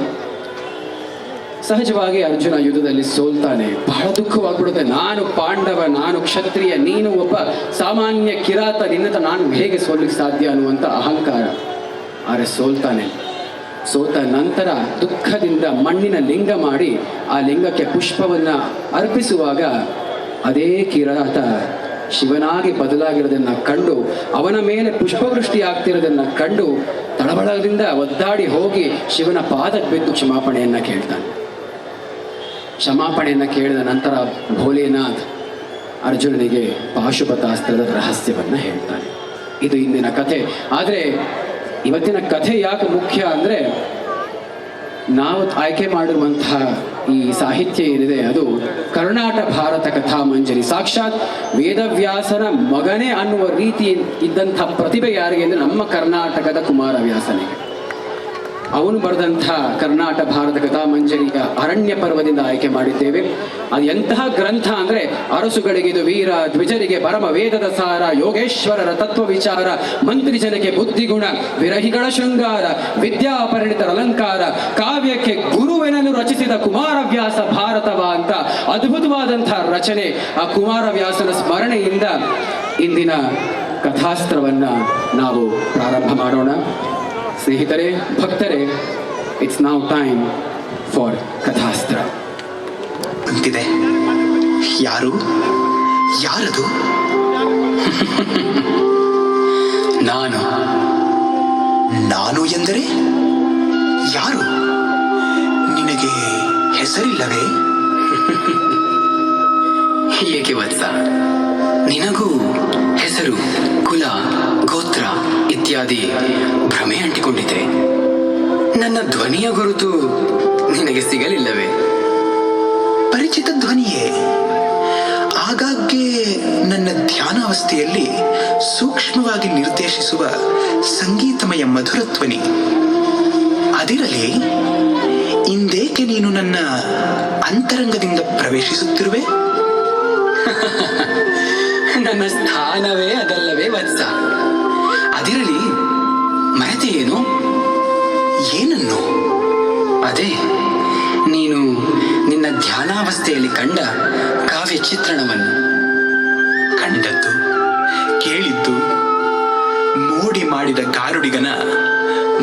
ಸಹಜವಾಗಿ ಅರ್ಜುನ ಯುದ್ಧದಲ್ಲಿ ಸೋಲ್ತಾನೆ. ಬಹಳ ದುಃಖವಾಗ್ಬಿಡುತ್ತೆ. ನಾನು ಪಾಂಡವ, ನಾನು ಕ್ಷತ್ರಿಯ, ನೀನು ಒಬ್ಬ ಸಾಮಾನ್ಯ ಕಿರಾತ, ನಿನ್ನತ ನಾನು ಹೇಗೆ ಸೋಲಿಕ್ಕೆ ಸಾಧ್ಯ ಅನ್ನುವಂಥ ಅಹಂಕಾರ. ಆದರೆ ಸೋಲ್ತಾನೆ. ಸೋತ ನಂತರ ದುಃಖದಿಂದ ಮಣ್ಣಿನ ಲಿಂಗ ಮಾಡಿ ಆ ಲಿಂಗಕ್ಕೆ ಪುಷ್ಪವನ್ನು ಅರ್ಪಿಸುವಾಗ ಅದೇ ಕಿರಾತ ಶಿವನಾಗಿ ಬದಲಾಗಿರೋದನ್ನು ಕಂಡು, ಅವನ ಮೇಲೆ ಪುಷ್ಪವೃಷ್ಟಿ ಆಗ್ತಿರೋದನ್ನು ಕಂಡು ತಳಬಳದಿಂದ ಒದ್ದಾಡಿ ಹೋಗಿ ಶಿವನ ಪಾದಕ್ಕೆ ಬಿದ್ದು ಕ್ಷಮಾಪಣೆಯನ್ನು ಕೇಳ್ತಾನೆ. ಕ್ಷಮಾಪಣೆಯನ್ನು ಕೇಳಿದ ನಂತರ ಭೋಲೆನಾಥ್ ಅರ್ಜುನನಿಗೆ ಪಾಶುಪತಾಸ್ತ್ರದ ರಹಸ್ಯವನ್ನು ಹೇಳ್ತಾನೆ. ಇದು ಇಂದಿನ ಕಥೆ. ಆದರೆ ಇವತ್ತಿನ ಕಥೆ ಯಾಕೆ ಮುಖ್ಯ ಅಂದರೆ, ನಾವು ಆಯ್ಕೆ ಮಾಡಿರುವಂತಹ ಈ ಸಾಹಿತ್ಯ ಏನಿದೆ ಅದು ಕರ್ನಾಟ ಭಾರತ ಕಥಾ ಮಂಜರಿ. ಸಾಕ್ಷಾತ್ ವೇದವ್ಯಾಸನ ಮಗನೇ ಅನ್ನುವ ರೀತಿ ಇದ್ದಂಥ ಪ್ರತಿಭೆ ಯಾರಿಗೆ ಅಂದರೆ ನಮ್ಮ ಕರ್ನಾಟಕದ ಕುಮಾರವ್ಯಾಸನಿಗೆ. ಅವನು ಬರೆದಂಥ ಕರ್ನಾಟ ಭಾರತ ಕಥಾ ಮಂಜರಿಯ ಅರಣ್ಯ ಪರ್ವದಿಂದ ಆಯ್ಕೆ ಮಾಡಿದ್ದೇವೆ. ಅದು ಎಂತಹ ಗ್ರಂಥ ಅಂದರೆ, ಅರಸುಗಳಿಗಿದು ವೀರ, ದ್ವಿಜರಿಗೆ ಪರಮ ವೇದದ ಸಾರ, ಯೋಗೇಶ್ವರರ ತತ್ವ ವಿಚಾರ, ಮಂತ್ರಿ ಜನಕ್ಕೆ ಬುದ್ಧಿಗುಣ, ವಿರಹಿಗಳ ಶೃಂಗಾರ, ವಿದ್ಯಾಪರಿಣಿತರ ಅಲಂಕಾರ, ಕಾವ್ಯಕ್ಕೆ ಗುರುವೆನನ್ನು ರಚಿಸಿ ರಚಿಸಿದ ಕುಮಾರವ್ಯಾಸ ಭಾರತವ ಅಂತ ಅದ್ಭುತವಾದಂತಹ ರಚನೆ. ಆ ಕುಮಾರವ್ಯಾಸನ ಸ್ಮರಣೆಯಿಂದ ಇಂದಿನ ಕಥಾಸ್ತ್ರವನ್ನ ನಾವು ಪ್ರಾರಂಭ ಮಾಡೋಣ. ಸ್ನೇಹಿತರೆ, ಭಕ್ತರೇ, ಇಟ್ಸ್ ನೌ ಟೈಮ್ ಫಾರ್ ಕಥಾಸ್ತ್ರ. ಅಂತಿದೆ. ಯಾರದು? ನಾನು ಎಂದರೆ ಯಾರು? ನಿನಗೆ ಹೆಸರಿಲ್ಲವೇ? ಏಕೆ ವತ್ಸ, ನಿನಗೂ ಹೆಸರು, ಕುಲ, ಗೋತ್ರ ಇತ್ಯಾದಿ ಭ್ರಮೆ ಅಂಟಿಕೊಂಡಿದೆ. ನನ್ನ ಧ್ವನಿಯ ಗುರುತು ನಿನಗೆ ಸಿಗಲಿಲ್ಲವೇ? ಪರಿಚಿತ ಧ್ವನಿಯೇ. ಆಗಾಗ್ಗೆ ನನ್ನ ಧ್ಯಾನಾವಸ್ಥೆಯಲ್ಲಿ ಸೂಕ್ಷ್ಮವಾಗಿ ನಿರ್ದೇಶಿಸುವ ಸಂಗೀತಮಯ ಮಧುರಧ್ವನಿ. ಅದಿರಲಿ, ಇಂದೇಕೆ ನೀನು ನನ್ನ ಅಂತರಂಗದಿಂದ ಪ್ರವೇಶಿಸುತ್ತಿರುವೆ? ನನ್ನ ಸ್ಥಾನವೇ ಅದಲ್ಲವೇ ವತ್ಸ. ಅದಿರಲಿ, ಮರೆತೆಯೇನು? ಏನನ್ನು? ಅದೇ, ನೀನು ನಿನ್ನ ಧ್ಯಾನಾವಸ್ಥೆಯಲ್ಲಿ ಕಂಡ ಕಾವ್ಯ ಚಿತ್ರಣವನ್ನು. ಕಂಡದ್ದು, ಕೇಳಿದ್ದು, ಮೋಡಿ ಮಾಡಿದ ಗಾರುಡಿಗನ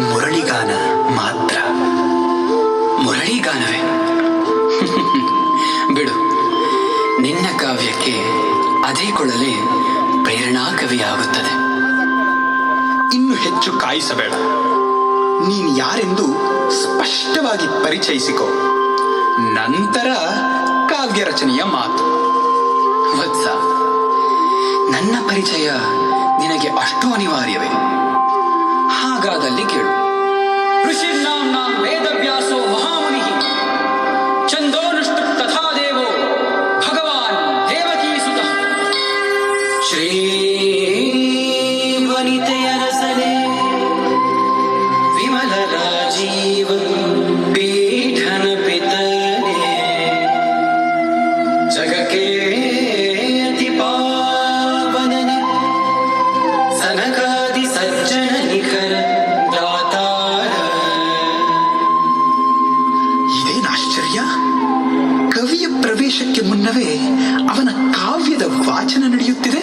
ಮುರಳಿಗಾನ ಮಾತ್ರ. ಮುರಳಿಗಾನವೇ? ಬಿಡು, ನಿನ್ನ ಕಾವ್ಯಕ್ಕೆ ಅದೇ ಕೊಳಲೆ ಪ್ರೇರಣಾ ಕವಿಯಾಗುತ್ತದೆ. ಇನ್ನು ಹೆಚ್ಚು ಕಾಯಿಸಬೇಡ. ನೀನು ಯಾರೆಂದು ಸ್ಪಷ್ಟವಾಗಿ ಪರಿಚಯಿಸಿಕೊ, ನಂತರ ಕಾವ್ಯ ರಚನೆಯ ಮಾತು. ವತ್ಸ, ನನ್ನ ಪರಿಚಯ ನಿನಗೆ ಅಷ್ಟು ಅನಿವಾರ್ಯವೇ? ಹಾಗಾದಲ್ಲಿ ಕೇಳು. ಋಷಿರ್ನಾಂ ವೇದವ್ಯಾಸೋ ಮಹಾಮುನಿ ಛಂದೋನುಷ್ಠುಪ್ ತಥಾ ದೇವೋ ಭಗವಾನ್ ದೇವಕೀಸುತಃ ಶ್ರೀ ವನಿತೆಯರಸನೆ ವಿಮಲ ರಾಜೀವ ಪೀಠನ ಪಿತನೆ ಜಗಕ್ಕೆ ಅತಿ ಪಾವನನೆ ಸನಕಾದಿ ಸಜ್ಜನ ನಿಖರ ದಾತಾರ. ಇದೇನಾಶ್ಚರ್ಯ! ಕವಿಯ ಪ್ರವೇಶಕ್ಕೆ ಮುನ್ನವೇ ಅವನ ಕಾವ್ಯದ ವಾಚನ ನಡೆಯುತ್ತಿದೆ.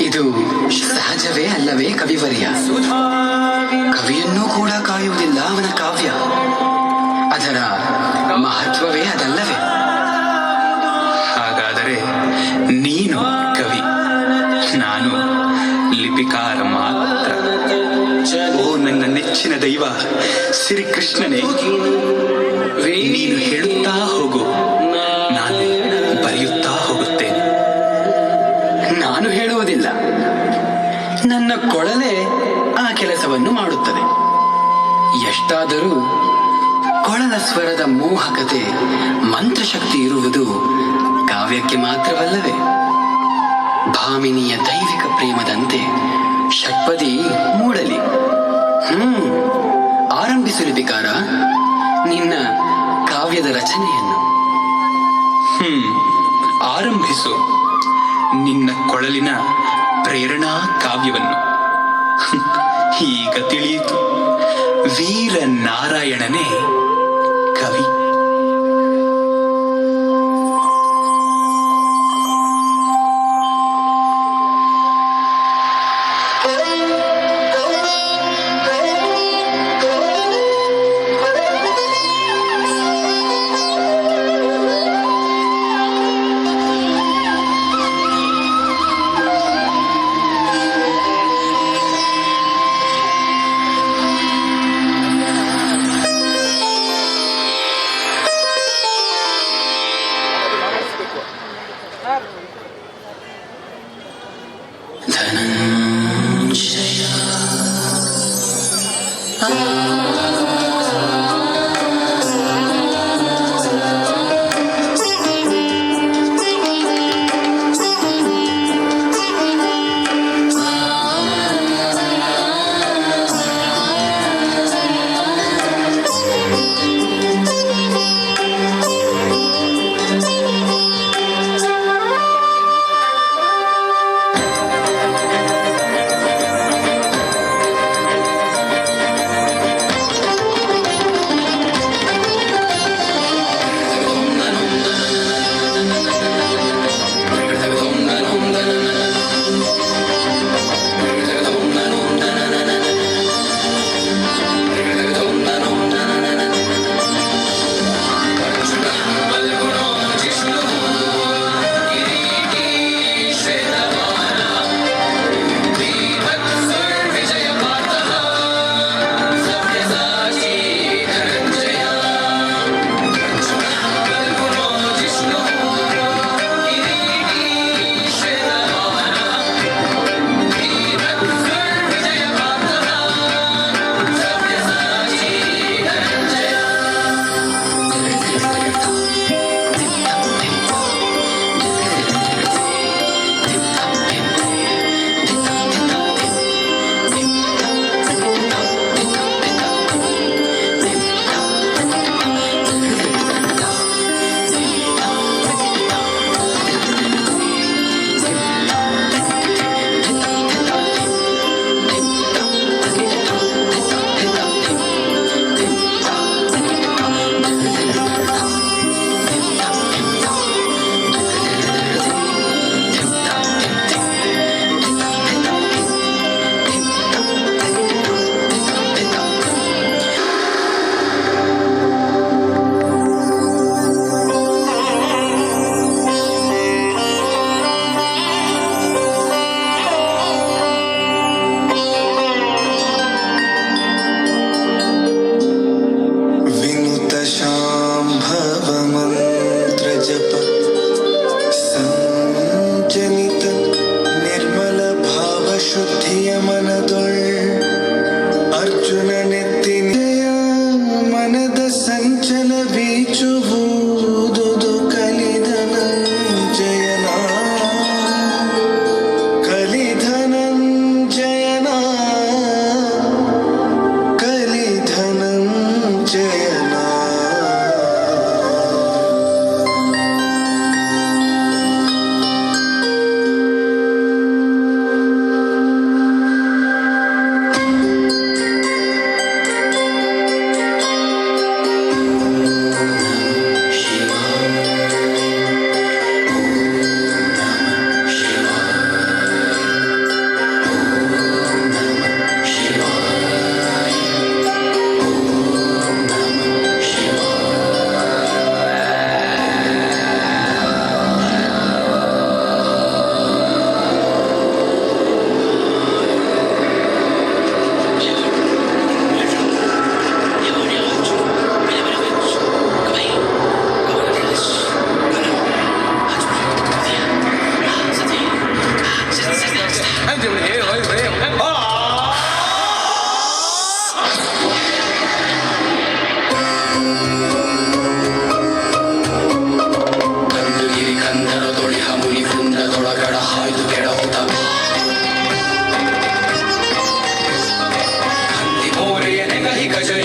ಇದು ಸಹಜವೇ ಅಲ್ಲವೇ ಕವಿವರ್ಯ? ಕವಿಯನ್ನೂ ಕೂಡ ಕಾಯುವುದಿಲ್ಲ ಅವನ ಕಾವ್ಯ. ಅದರ ಮಹತ್ವವೇ ಅದಲ್ಲವೇ? ಹಾಗಾದರೆ ನೀನು ಕವಿ, ನಾನು ಲಿಪಿಕಾರ ಮಾತ್ರ. ಓ ನನ್ನ ನೆಚ್ಚಿನ ದೈವ ಶ್ರೀಕೃಷ್ಣನೇ, ನೀನು ಹೇಳುತ್ತಾ ಹೋಗು, ನಾನು ಬರೆಯುತ್ತಾ ಹೋಗುತ್ತೇನೆ. ನಾನು ಹೇಳುವುದಿಲ್ಲ, ನನ್ನ ಕೊಳಲೆ ಆ ಕೆಲಸವನ್ನು ಮಾಡುತ್ತದೆ. ಎಷ್ಟಾದರೂ ಕೊಳಲ ಸ್ವರದ ಮೋಹಕತೆ, ಮಂತ್ರಶಕ್ತಿ ಇರುವುದು ಕಾವ್ಯಕ್ಕೆ ಮಾತ್ರವಲ್ಲವೇ? ಭಾಮಿನಿಯ ದೈವಿಕ ಪ್ರೇಮದಂತೆ ಷಟ್ಪದಿ ಮೂಡಲಿ. ಆರಂಭಿಸು ಲಿಪಿಕಾರ ನಿನ್ನ ಕಾವ್ಯದ ರಚನೆಯನ್ನು. ಆರಂಭಿಸು ನಿನ್ನ ಕೊಳಲಿನ ಪ್ರೇರಣಾ ಕಾವ್ಯವನ್ನು. ಈಗ ತಿಳಿಯಿತು, ವೀರ ನಾರಾಯಣನೇ ಕವಿ.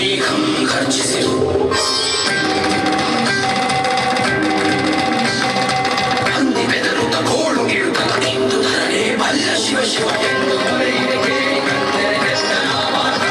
ಮೇಘಂ ಗರ್ಜಿಸಿತು. ಹಂದಿ ಬೆದರುತ್ತ ಗೋಳು ಇಳುತ್ತ ಇಂದು ಧರಣೆ ಬಲ್ಲ ಶಿವ ಶಿವ ಎಂದು ಬರೆಯಿದೆ ಕೇಳಿ ಕತ್ತರೆ ಕೆತ್ತನ ಮಾರ್ಗ.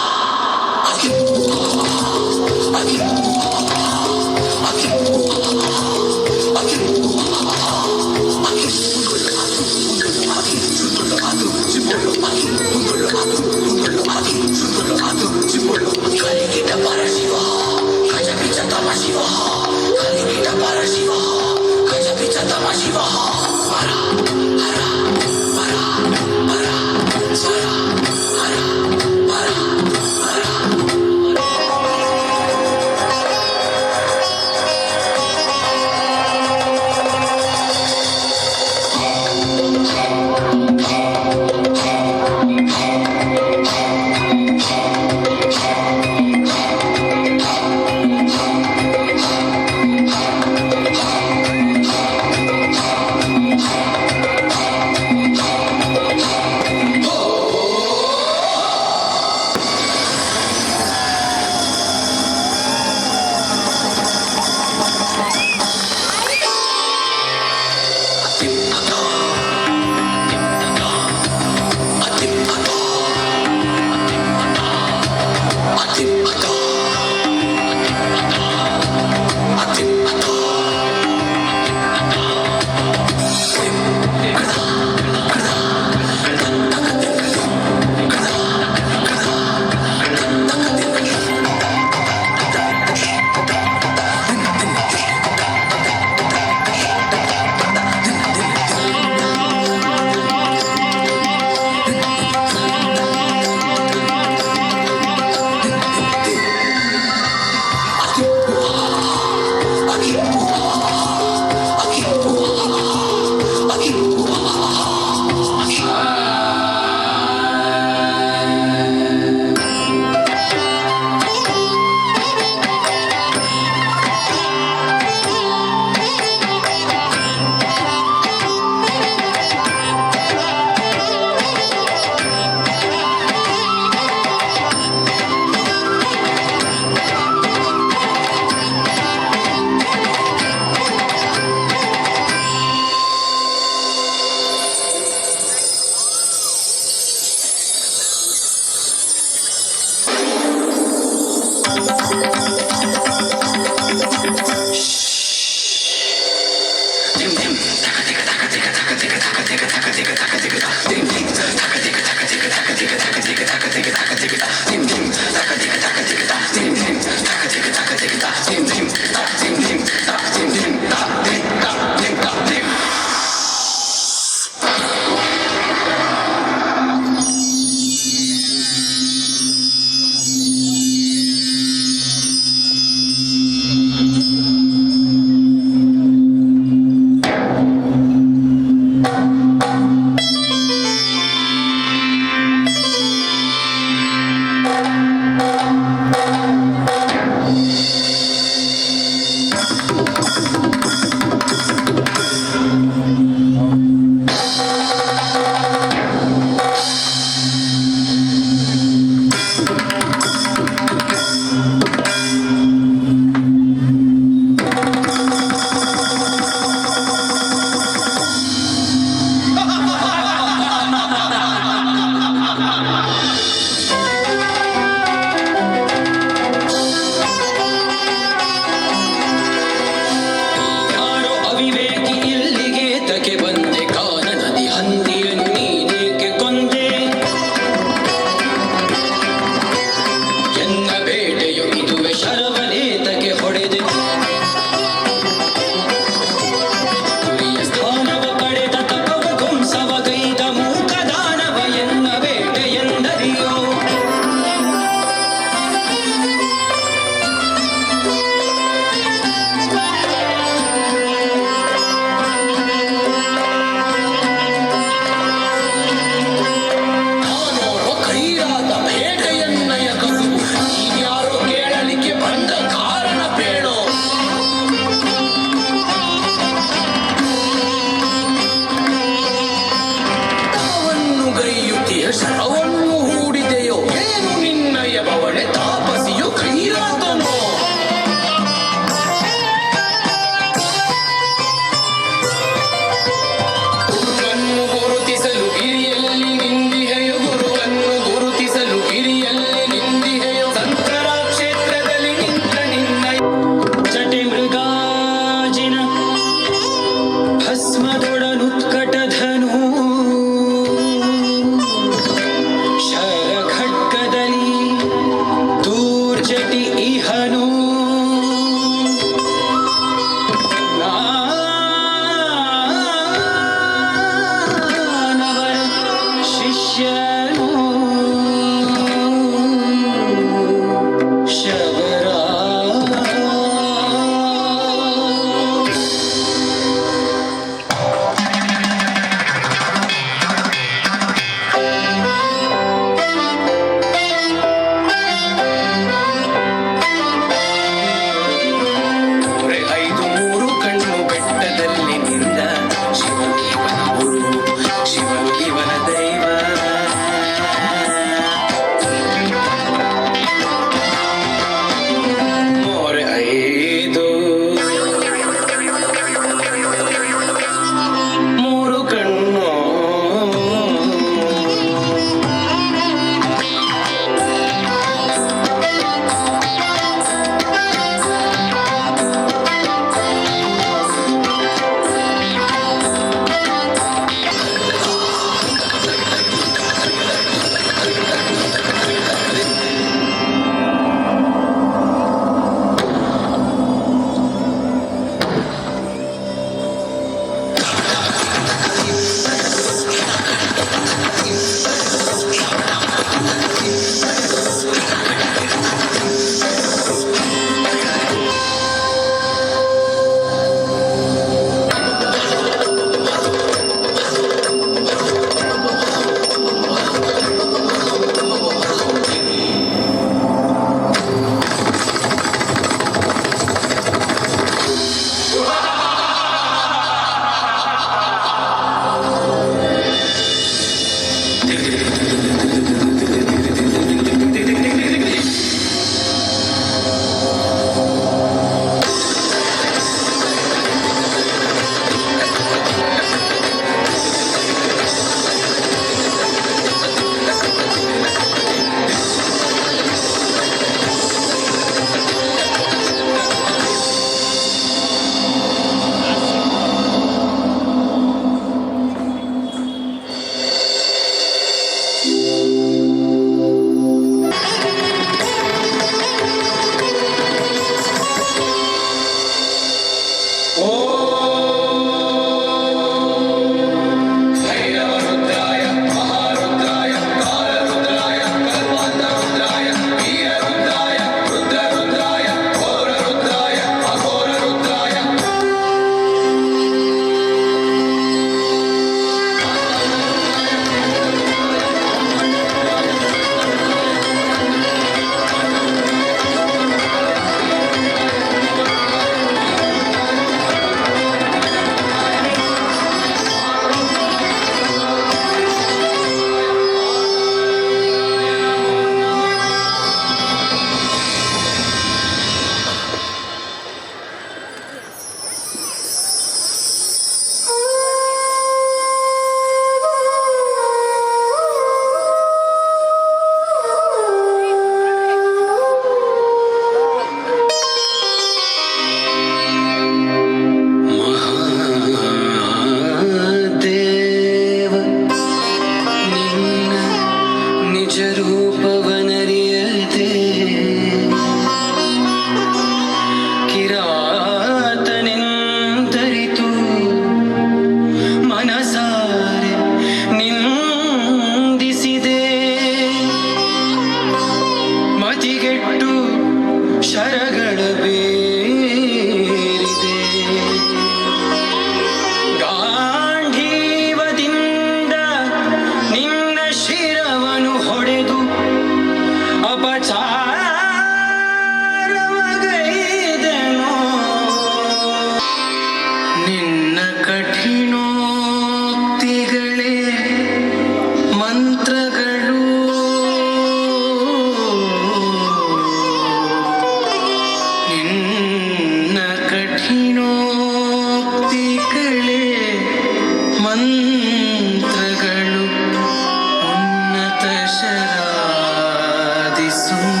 ಸುಂದರ